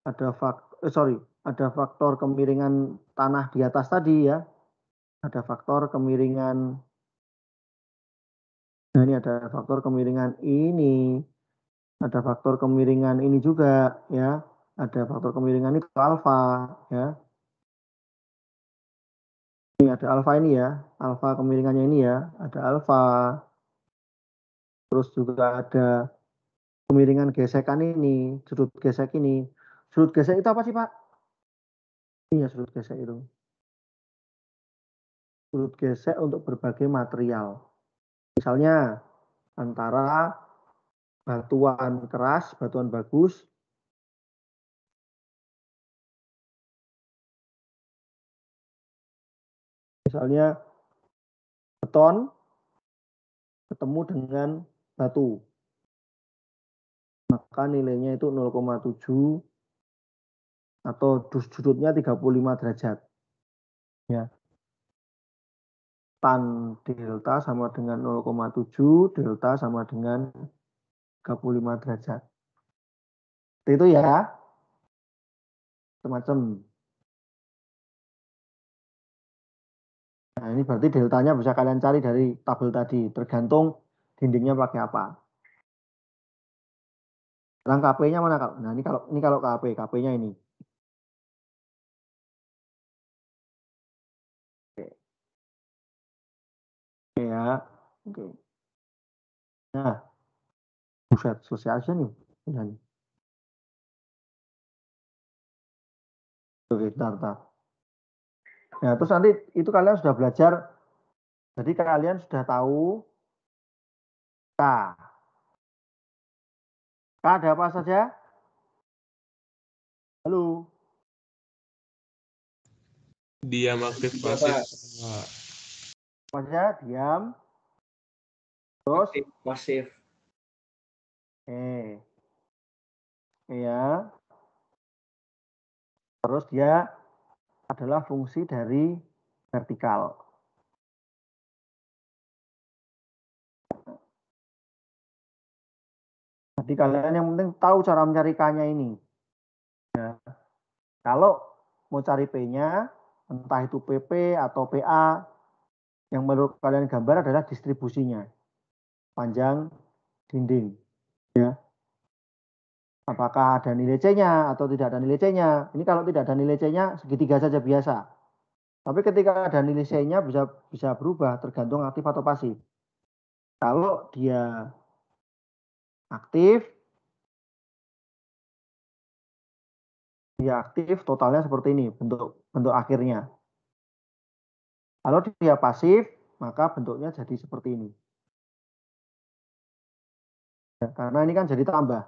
ada faktor kemiringan tanah di atas tadi ya. Ada faktor kemiringan, nah ini ada faktor kemiringan ini. Ada faktor kemiringan ini juga ya. Ada faktor kemiringan itu alfa ya. Ini ada alfa ini ya. Alfa kemiringannya ini ya. Ada alfa. Terus juga ada kemiringan gesekan ini, sudut gesek ini. Sudut gesek itu apa sih, Pak? Iya, sudut gesek itu. Sudut gesek untuk berbagai material. Misalnya antara batuan keras, batuan bagus, misalnya beton ketemu dengan batu. Maka nilainya itu 0,7 atau sudutnya 35 derajat. Ya. Tan delta sama dengan 0,7, delta sama dengan 35 derajat. Itu ya. Semacam. Nah, ini berarti deltanya bisa kalian cari dari tabel tadi, tergantung dindingnya pakai apa. Sekarang KP-nya mana, Kak? Nah, ini kalau KP-nya ini. Oke ya. Oke. Nah, buset, selesai aja nih. Oke, bentar. Nah, terus nanti itu kalian sudah belajar. Jadi kalian sudah tahu K. K ada apa saja? Halo. Diam, aktif, pasif. Apa saja? Diam. Terus? Pasif. Ya. Terus dia adalah fungsi dari vertikal. Jadi kalian yang penting tahu cara mencari K-nya ini. Ya. Kalau mau cari P-nya, entah itu PP atau PA, yang menurut kalian gambar adalah distribusinya. Panjang dinding. Ya. Apakah ada nilai C-nya atau tidak ada nilai C-nya. Ini kalau tidak ada nilai C-nya, segitiga saja biasa. Tapi ketika ada nilai C-nya bisa berubah tergantung aktif atau pasif. Kalau dia aktif, totalnya seperti ini bentuk akhirnya. Kalau dia pasif, maka bentuknya jadi seperti ini. Ya, karena ini kan jadi tambah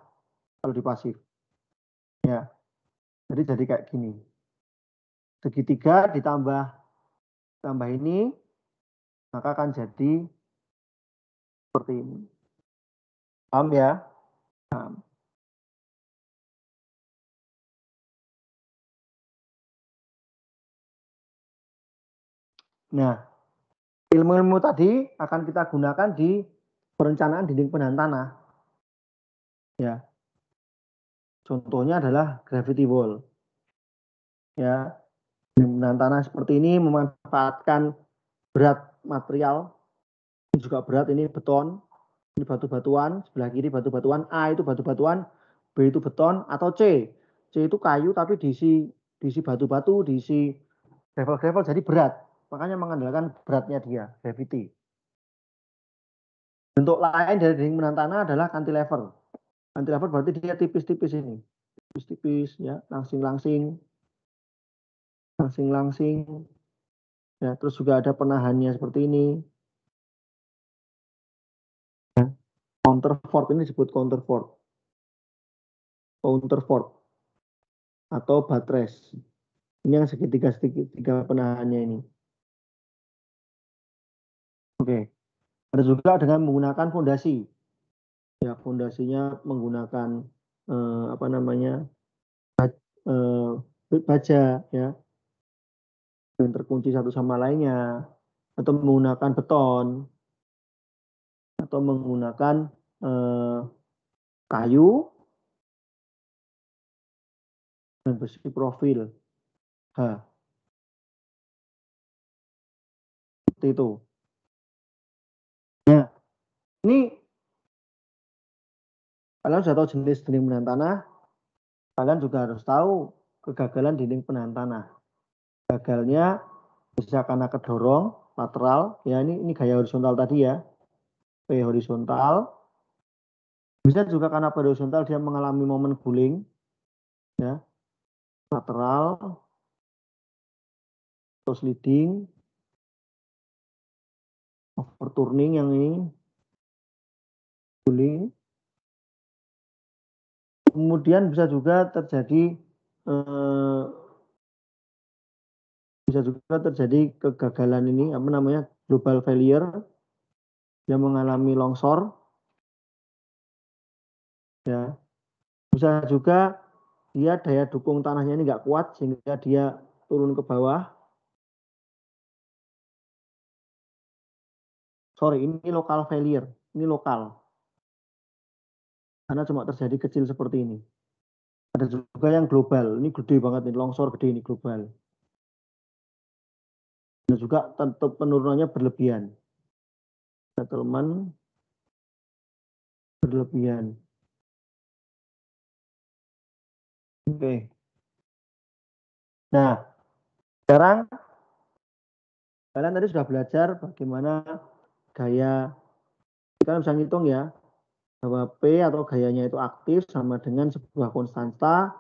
kalau di pasif. Ya, jadi kayak gini. Segitiga ditambah ini, maka akan jadi seperti ini. Paham ya? Paham. Nah, ilmu-ilmu tadi akan kita gunakan di perencanaan dinding penahan tanah. Ya. Contohnya adalah gravity wall. Ya. Dinding penahan tanah seperti ini memanfaatkan berat material. Ini juga berat, ini beton, ini batu-batuan, sebelah kiri batu-batuan, A itu batu-batuan, B itu beton, atau C. C itu kayu tapi diisi batu-batu, diisi gravel-gravel jadi berat. Makanya mengandalkan beratnya dia, gravity. Bentuk lain dari dinding penahan tanah adalah cantilever. Cantilever berarti dia tipis-tipis ini. Tipis-tipis ya, langsing-langsing. Ya, terus juga ada penahannya seperti ini. Counterforce ini disebut counterforce. Counterforce atau buttress. Ini yang segitiga penahannya ini. Oke. Ada juga dengan menggunakan fondasi. Ya, fondasinya menggunakan apa namanya? Baja ya. Yang terkunci satu sama lainnya, atau menggunakan beton, atau menggunakan kayu dan besi profil. Seperti itu. Nah, ini kalian sudah tahu jenis dinding penahan tanah. Kalian juga harus tahu kegagalan dinding penahan tanah. Gagalnya bisa karena kedorong lateral, ya ini gaya horizontal tadi ya, P horizontal. Bisa juga karena pada horizontal dia mengalami momen guling, ya, lateral, atau sliding, overturning yang ini, guling. Kemudian bisa juga terjadi kegagalan ini, apa namanya, global failure, yang mengalami longsor, ya. Bisa juga dia daya dukung tanahnya ini nggak kuat sehingga dia turun ke bawah. Sorry, ini local failure, ini lokal. Karena cuma terjadi kecil seperti ini. Ada juga yang global, ini gede banget, ini longsor gede, ini global. Dan juga tentu penurunannya berlebihan. Settlement berlebihan. Oke. Nah, sekarang kalian tadi sudah belajar bagaimana gaya, kalian bisa ngitung ya, bahwa P atau gayanya itu aktif sama dengan sebuah konstanta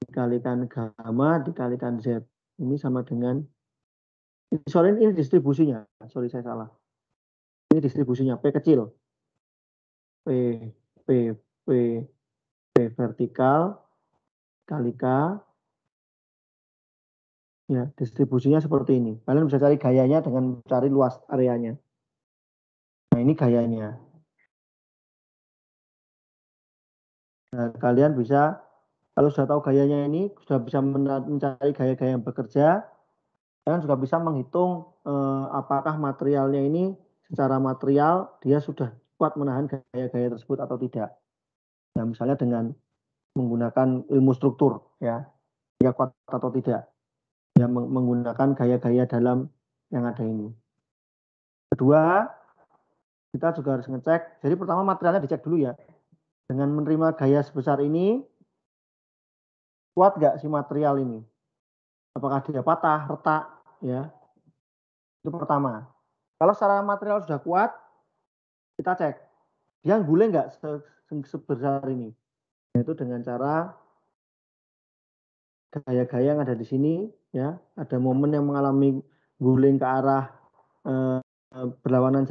dikalikan gamma dikalikan Z. Ini sama dengan, sorry ini distribusinya, sorry saya salah. Ini distribusinya, P kecil. P vertikal kali K. Ya, distribusinya seperti ini. Kalian bisa cari gayanya dengan cari luas areanya. Nah, ini gayanya. Nah, kalian bisa, kalau sudah tahu gayanya ini, sudah bisa mencari gaya-gaya yang bekerja, kalian juga bisa menghitung apakah materialnya ini secara material dia sudah kuat menahan gaya-gaya tersebut atau tidak. Nah, misalnya dengan menggunakan ilmu struktur, ya, dia kuat atau tidak. Ya, menggunakan gaya-gaya dalam yang ada ini. Kedua, kita juga harus ngecek. Jadi pertama materialnya dicek dulu ya. Dengan menerima gaya sebesar ini, kuat nggak si material ini? Apakah dia patah, retak, ya? Itu pertama. Kalau secara material sudah kuat, kita cek. Dia guling nggak sebesar ini? Yaitu dengan cara gaya-gaya yang ada di sini, ya, ada momen yang mengalami guling ke arah berlawanan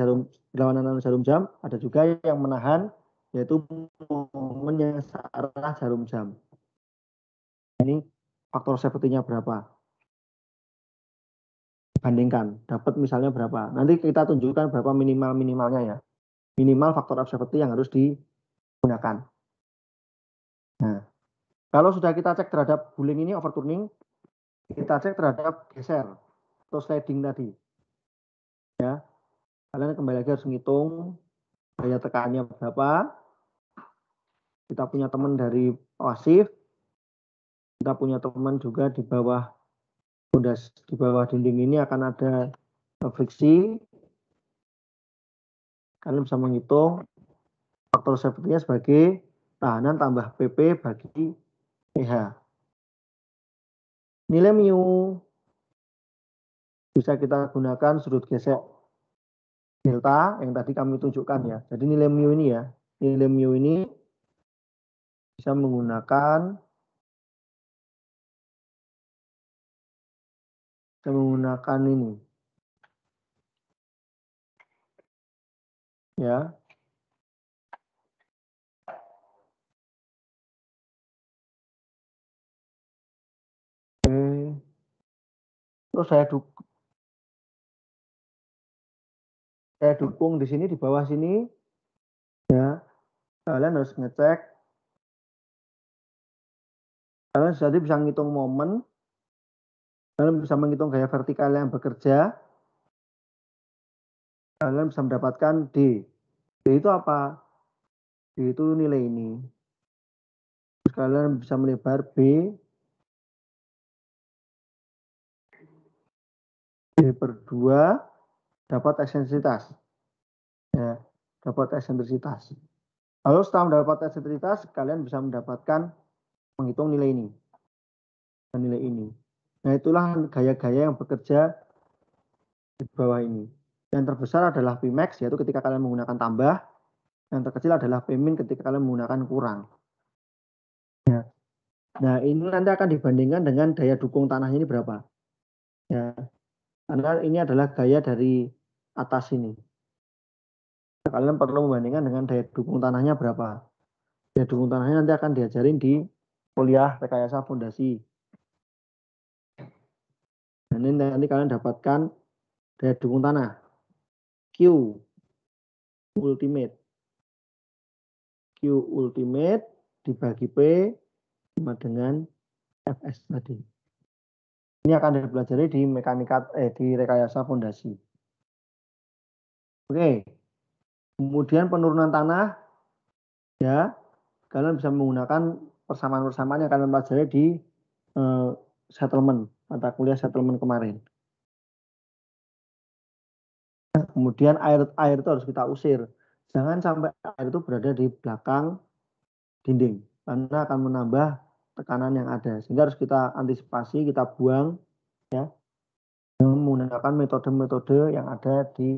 jarum jam, ada juga yang menahan, yaitu momen yang searah jarum jam. Ini faktor safety-nya berapa? Bandingkan, dapat misalnya berapa? Nanti kita tunjukkan berapa minimalnya ya. Minimal faktor safety yang harus digunakan. Nah, kalau sudah kita cek terhadap guling ini overturning, kita cek terhadap geser atau sliding tadi. Ya, kalian kembali lagi harus ngitung daya tekannya berapa. Kita punya teman dari pasif, kita punya teman juga di bawah dinding ini akan ada friksi. Kalian bisa menghitung faktor safety-nya sebagai tahanan tambah PP bagi PH. Nilai mu bisa kita gunakan sudut gesek delta yang tadi kami tunjukkan ya. Jadi nilai mu ini ya, nilai mu ini bisa menggunakan ini. Ya. Oke. Terus saya dukung di sini, di bawah sini. Ya. Kalian harus ngecek. Kalian jadi bisa ngitung momen. Kalian bisa menghitung gaya vertikal yang bekerja. Kalian bisa mendapatkan D. D itu apa? D itu nilai ini. Terus kalian bisa melebar B. B per 2 dapat eksentrisitas. Ya, dapat eksentrisitas. Lalu setelah mendapat eksentrisitas, kalian bisa mendapatkan menghitung nilai ini dan nilai ini. Nah, itulah gaya-gaya yang bekerja di bawah ini. Yang terbesar adalah Pmax, yaitu ketika kalian menggunakan tambah. Yang terkecil adalah Pmin ketika kalian menggunakan kurang. Ya. Nah, ini nanti akan dibandingkan dengan daya dukung tanahnya ini berapa. Ya. Karena ini adalah gaya dari atas ini. Kalian perlu membandingkan dengan daya dukung tanahnya berapa. Daya dukung tanahnya nanti akan diajarin di kuliah rekayasa fondasi. Dan ini nanti kalian dapatkan daya dukung tanah. Q ultimate. Q ultimate dibagi P sama dengan Fs tadi. Ini akan dipelajari di di rekayasa fondasi. Oke. Kemudian penurunan tanah, ya, kalian bisa menggunakan persamaan-persamaan yang kalian pelajari di settlement, mata kuliah settlement kemarin. Nah, kemudian air itu harus kita usir. Jangan sampai air itu berada di belakang dinding, karena akan menambah tekanan yang ada. Sehingga harus kita antisipasi, kita buang, ya, menggunakan metode-metode yang ada di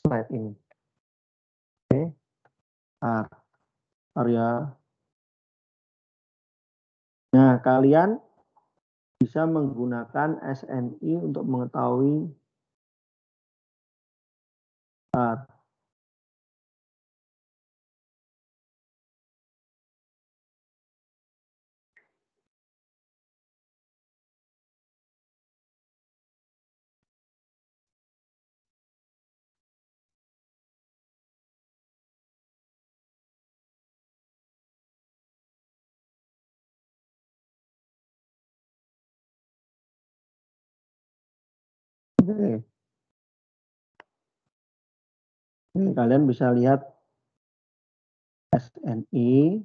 slide ini. Oke, area. Nah, kalian bisa menggunakan SNI untuk mengetahui Oke. Ini kalian bisa lihat SNI.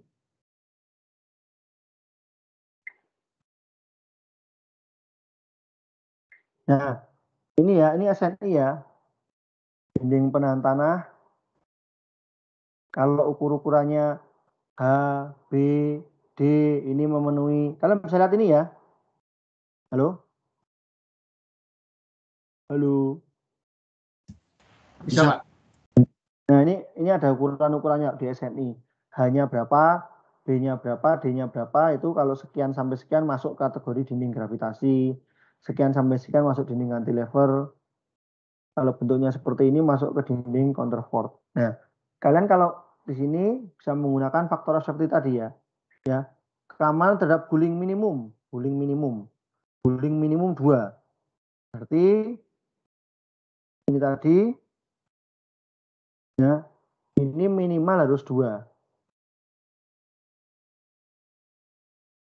Nah, ini ya, ini SNI ya. Dinding penahan tanah. Kalau ukur-ukurannya H, B, D ini memenuhi. Kalian bisa lihat ini ya. Halo? Halo. Bisa, Pak. Nah, ini ada ukuran-ukurannya di SNI. H-nya berapa, B-nya berapa, D-nya berapa, itu kalau sekian sampai sekian masuk kategori dinding gravitasi, sekian sampai sekian masuk dinding cantilever. Kalau bentuknya seperti ini masuk ke dinding counterfort. Nah, kalian kalau di sini bisa menggunakan faktor of safety tadi ya. Ya. Keamanan terhadap guling minimum, guling minimum 2. Berarti ini tadi ya, ini minimal harus 2.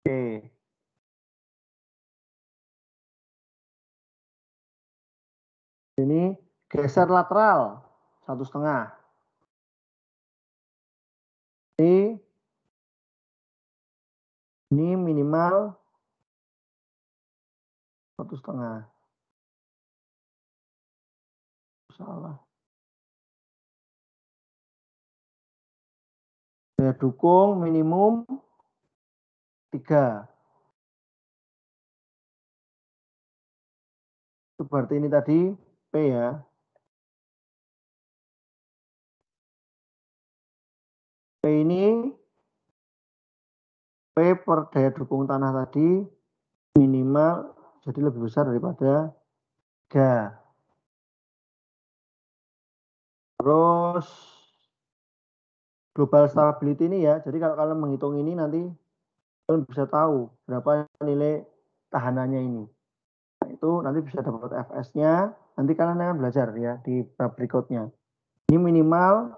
Oke. Ini geser lateral 1,5. Ini minimal 1,5. Salah. Daya dukung minimum 3. Itu berarti ini tadi P ya. P ini P per daya dukung tanah tadi minimal jadi lebih besar daripada 3. Terus global stability ini ya. Jadi kalau kalian menghitung ini nanti kalian bisa tahu berapa nilai tahanannya ini. Nah, itu nanti bisa dapat FS-nya. Nanti kalian akan belajar ya di bab berikutnya. Ini minimal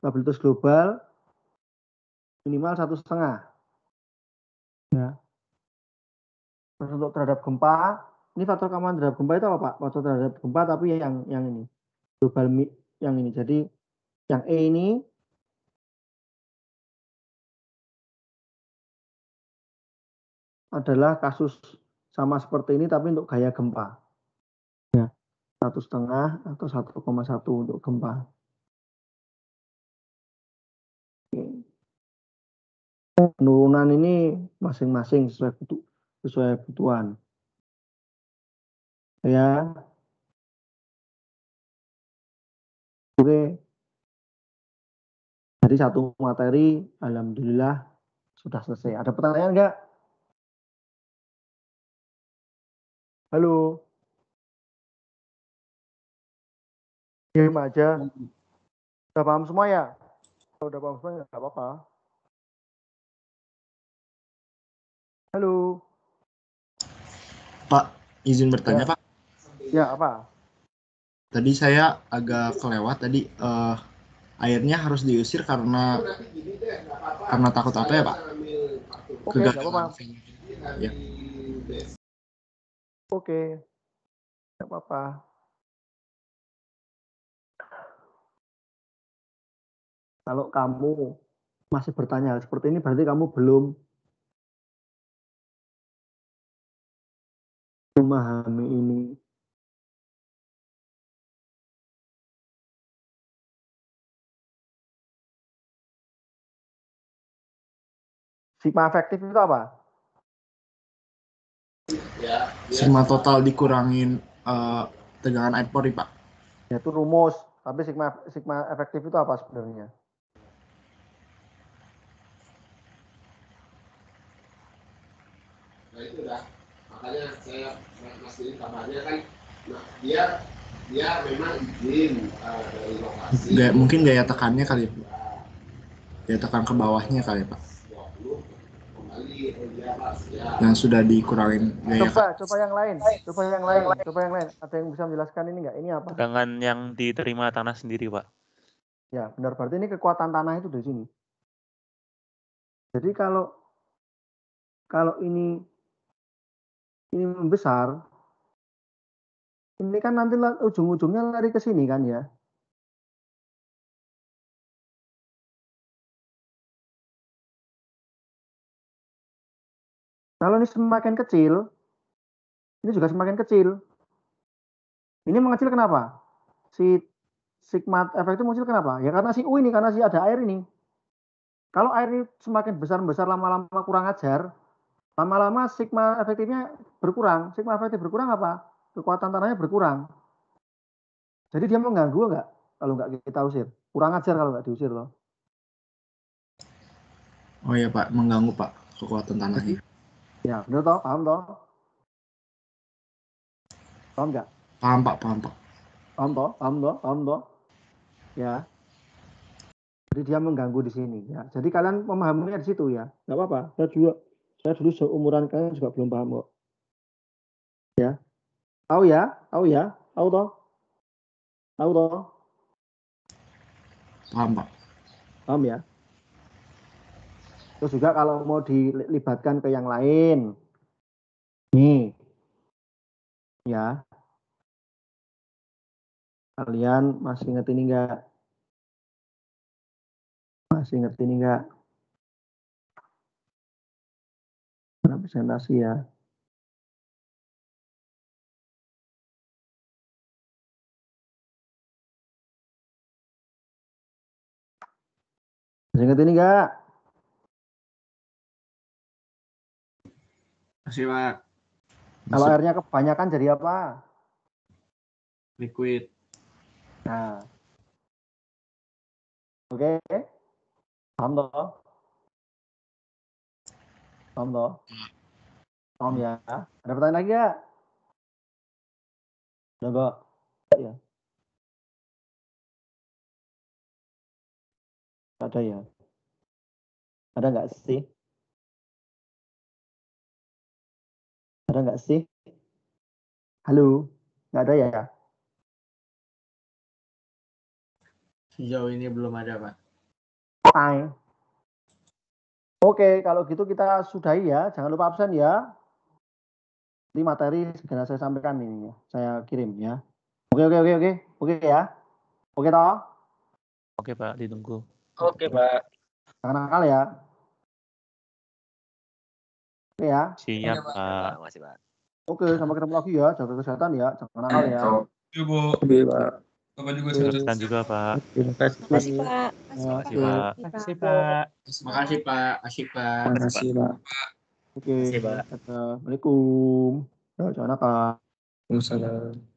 stabilitas global minimal 1,5. Ya. Terus untuk terhadap gempa, ini faktor keamanan terhadap gempa itu apa Pak? Faktor terhadap gempa tapi yang ini global yang ini. Jadi yang E ini adalah kasus sama seperti ini tapi untuk gaya gempa. Ya, 1,5 atau 1,1 untuk gempa. Penurunan ini masing-masing sesuai kebutuhan. Ya. Oke. Jadi satu materi alhamdulillah sudah selesai. Ada pertanyaan enggak? Halo. Diam aja. Udah paham semua ya? Kalau udah paham semua enggak apa-apa. Halo. Pak, izin bertanya Ya. Pak. Ya, apa? Tadi saya agak kelewat tadi airnya harus diusir karena takut apa ya Pak? Oke, enggak apa-apa. Ya. Oke. Enggak apa-apa. Kalau kamu masih bertanya hal seperti ini berarti kamu belum memahami ini. Sigma efektif itu apa? Sigma total dikurangin tegangan air pori Pak. Ya, itu rumus. Tapi sigma efektif itu apa sebenarnya? Nah itu dah, makanya saya mastiin kabarnya kan, nah, dia memang izin dari lokasi. Mungkin gaya tekannya kali ya, gaya tekan ke bawahnya kali ya Pak. Yang sudah dikurangin gaya. Coba yang lain. Ada yang bisa menjelaskan ini nggak? Ini apa? Tegangan yang diterima tanah sendiri, Pak. Ya, benar. Berarti ini kekuatan tanah itu di sini. Jadi kalau ini membesar, ini kan nanti ujung-ujungnya lari ke sini kan ya. Kalau ini semakin kecil, ini juga semakin kecil. Ini mengecil kenapa? Si sigma efektif mengecil kenapa? Ya karena si U ini, karena si ada air ini. Kalau air ini semakin besar-besar lama-lama kurang ajar, lama-lama sigma efektifnya berkurang. Sigma efektif berkurang apa? Kekuatan tanahnya berkurang. Jadi dia mengganggu enggak? Kalau enggak kita usir. Kurang ajar kalau enggak diusir loh. Oh ya Pak, mengganggu Pak kekuatan tanahnya. Ya, benar toh? Paham toh? Paham enggak? Paham Pak, paham Pak. Paham toh? Ya. Jadi dia mengganggu di sini ya. Jadi kalian memahaminya di situ ya. Enggak apa-apa. Saya dulu seumuran kalian juga belum paham kok. Ya. Tahu ya? Tahu toh? Paham Pak. Paham ya? Terus juga kalau mau dilibatkan ke yang lain. Nih. Ya. Kalian masih ingat ini enggak? Nah, presentasi ya. Masih ingat ini enggak? Masih Pak. Kalau airnya kebanyakan jadi apa? Liquid. Nah. Oke. Paham toh? Paham ya? Ada pertanyaan lagi enggak? Udah enggak? Ya. Nggak ada ya? Ada nggak sih? Ada nggak sih? Halo? Nggak ada ya? Sejauh ini belum ada, Pak. Hai. Oke, kalau gitu kita sudahi ya. Jangan lupa absen ya. Ini materi segera saya sampaikan ini ya. Saya kirim ya. Oke ya. Oke toh? Oke Pak, ditunggu. Oke, Pak. Jangan nakal ya. Oke ya. Siap Oke, Pak. Pak. Makasih, Pak. Oke, sampai ketemu lagi ya. Jaga kesehatan ya. Jangan nakal ya. Iya, Bu. Oke, Pak. Bapak juga Kesehatan juga Pak. Terima kasih. Makasih, Pak. Makasih Pak. Makasih, Pak. Makasih, Pak. Asyik, Pak. Makasih, Pak. Oke. Makasih, Pak. Assalamualaikum. Ya, jangan nakal. Waalaikumsalam.